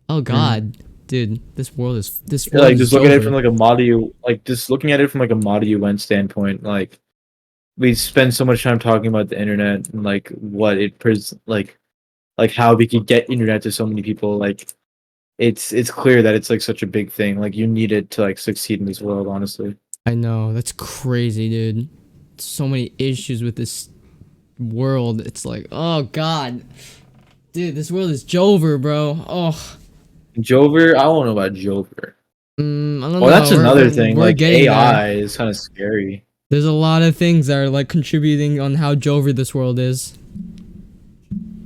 Oh mm, God, dude, this yeah, world like is just looking at it from Jover. like a Madi, like just looking at it from like a Madi UN standpoint. Like we spend so much time talking about the internet and like what it like how we could get internet to so many people. Like it's clear that it's like such a big thing. Like you need it to like succeed in this world, honestly. I know that's crazy, dude. So many issues with this world. It's like, oh God, dude, this world is Jover, bro. Oh, Jover, I don't know about Jover. I don't Well, that's know. another thing. We're Like getting there. AI is kind of scary. There's a lot of things that are like contributing on how Jover this world is.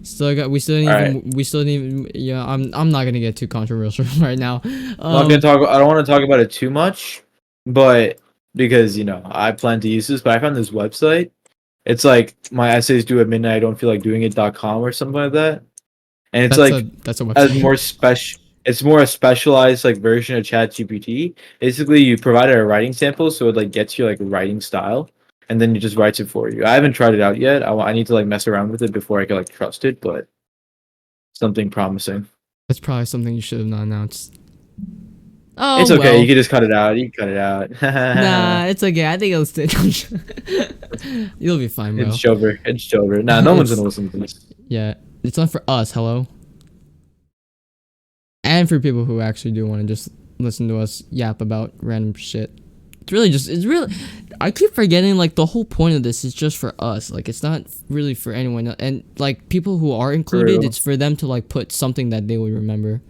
Still got All right, we still didn't even yeah, I'm not gonna get too controversial right now. I'm not gonna talk. I don't want to talk about it too much, but because I plan to use this. But I found this website. It's like my essays due at midnight. I don't feel like doing it.com or something like that. And it's like That's a a website. more special. It's more a specialized like version of ChatGPT. Basically, you provided a writing sample, so it like gets your like writing style, and then it just writes it for you. I haven't tried it out yet. I need to like mess around with it before I can like trust it, but something promising. That's probably something you should have not announced. Oh It's okay. You well. can just cut it out. You can cut it Nah, out. it's okay. I think it'll stay. You'll be fine, It's bro. Jover. It's Jover. Nah, no one's gonna It's listen to this. yeah. It's not for us. Hello. And for people who actually do want to just listen to us yap about random shit. It's really I keep forgetting like the whole point of this is just for us. Like it's not really for anyone else. And like people who are For included, real. it's for them to like put something that they would remember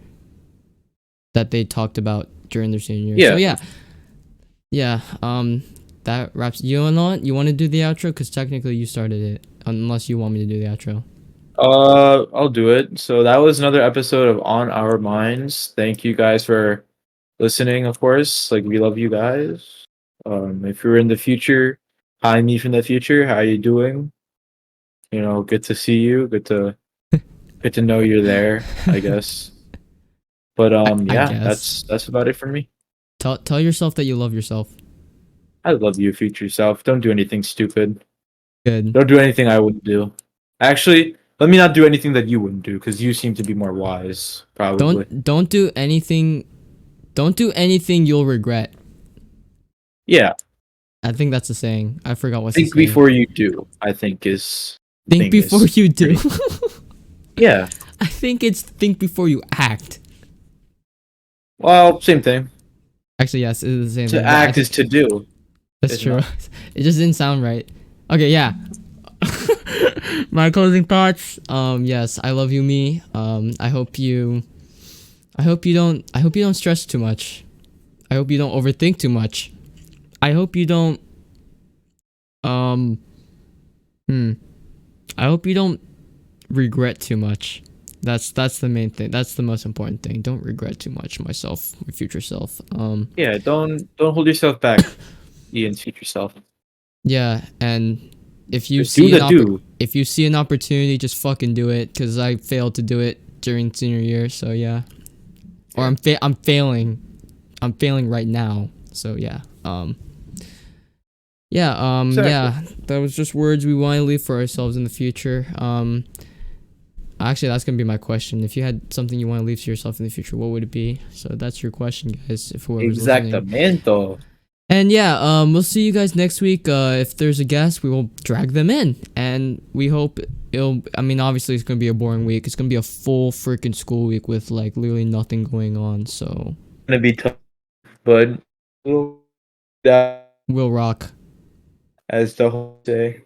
that they talked about during their senior year. So Yeah. yeah. Yeah, that wraps. You know what? You want to do the outro because technically you started it, unless you want me to do the outro. I'll do it. So that was another episode of On Our Minds. Thank you guys for listening, of course. Like we love you guys. If you're in the future, hi me from the future. How you doing? You know, good to see you. Good to know you're there, I guess. But I yeah, guess. that's about it for me. Tell yourself that you love yourself. I love you, future self. Don't do anything stupid. Good. Don't do anything I wouldn't do. Actually, let me not do anything that you wouldn't do, because you seem to be more wise, probably. Don't do anything. Don't do anything you'll regret. Yeah, I think that's the saying. I forgot what's the think saying. before you do. I think is Think thing before is you do. great. Yeah. I think it's think before you act. Well, same thing. Actually, yes, it is the same To thing. But I act think is to do. that's Is true. not. It just didn't sound right. Okay, yeah. My closing thoughts. Yes, I love you, me. I hope you don't stress too much. I hope you don't overthink too much. I hope you don't. Um. Hmm. I hope you don't regret too much. That's the main thing. That's the most important thing. Don't regret too much. Myself, my future self. Yeah, don't hold yourself back, Ian's future self. Yeah, and if you Just do see the do. if you see an opportunity, just fucking do it. Cause I failed to do it during senior year. So yeah, or Yeah. I'm failing. I'm failing right now. So yeah. Exactly. Yeah. That was just words we want to leave for ourselves in the future. Actually, that's gonna be my question. If you had something you want to leave to yourself in the future, what would it be? So that's your question, guys. If whoever's listening. Exactamente. And yeah, we'll see you guys next week. If there's a guest, we will drag them in, and we hope it'll. I mean, obviously, it's gonna be a boring week. It's gonna be a full freaking school week with like literally nothing going on. So Gonna be tough, but we'll that we'll rock. as the homies say.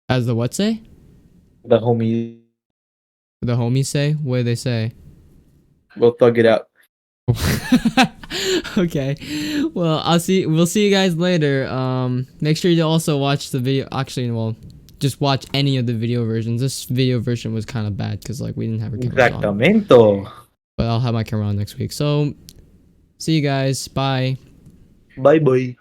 As the what say? The homies The homies say? What do they say? will thug it out. Okay. Well, we'll see you guys later. Make sure you also watch the video. Actually, well, just watch any of the video versions. This video version was kind of bad because like we didn't have our cameras on. Exactamento. But I'll have my camera on next week. So, see you guys. Bye. Bye bye.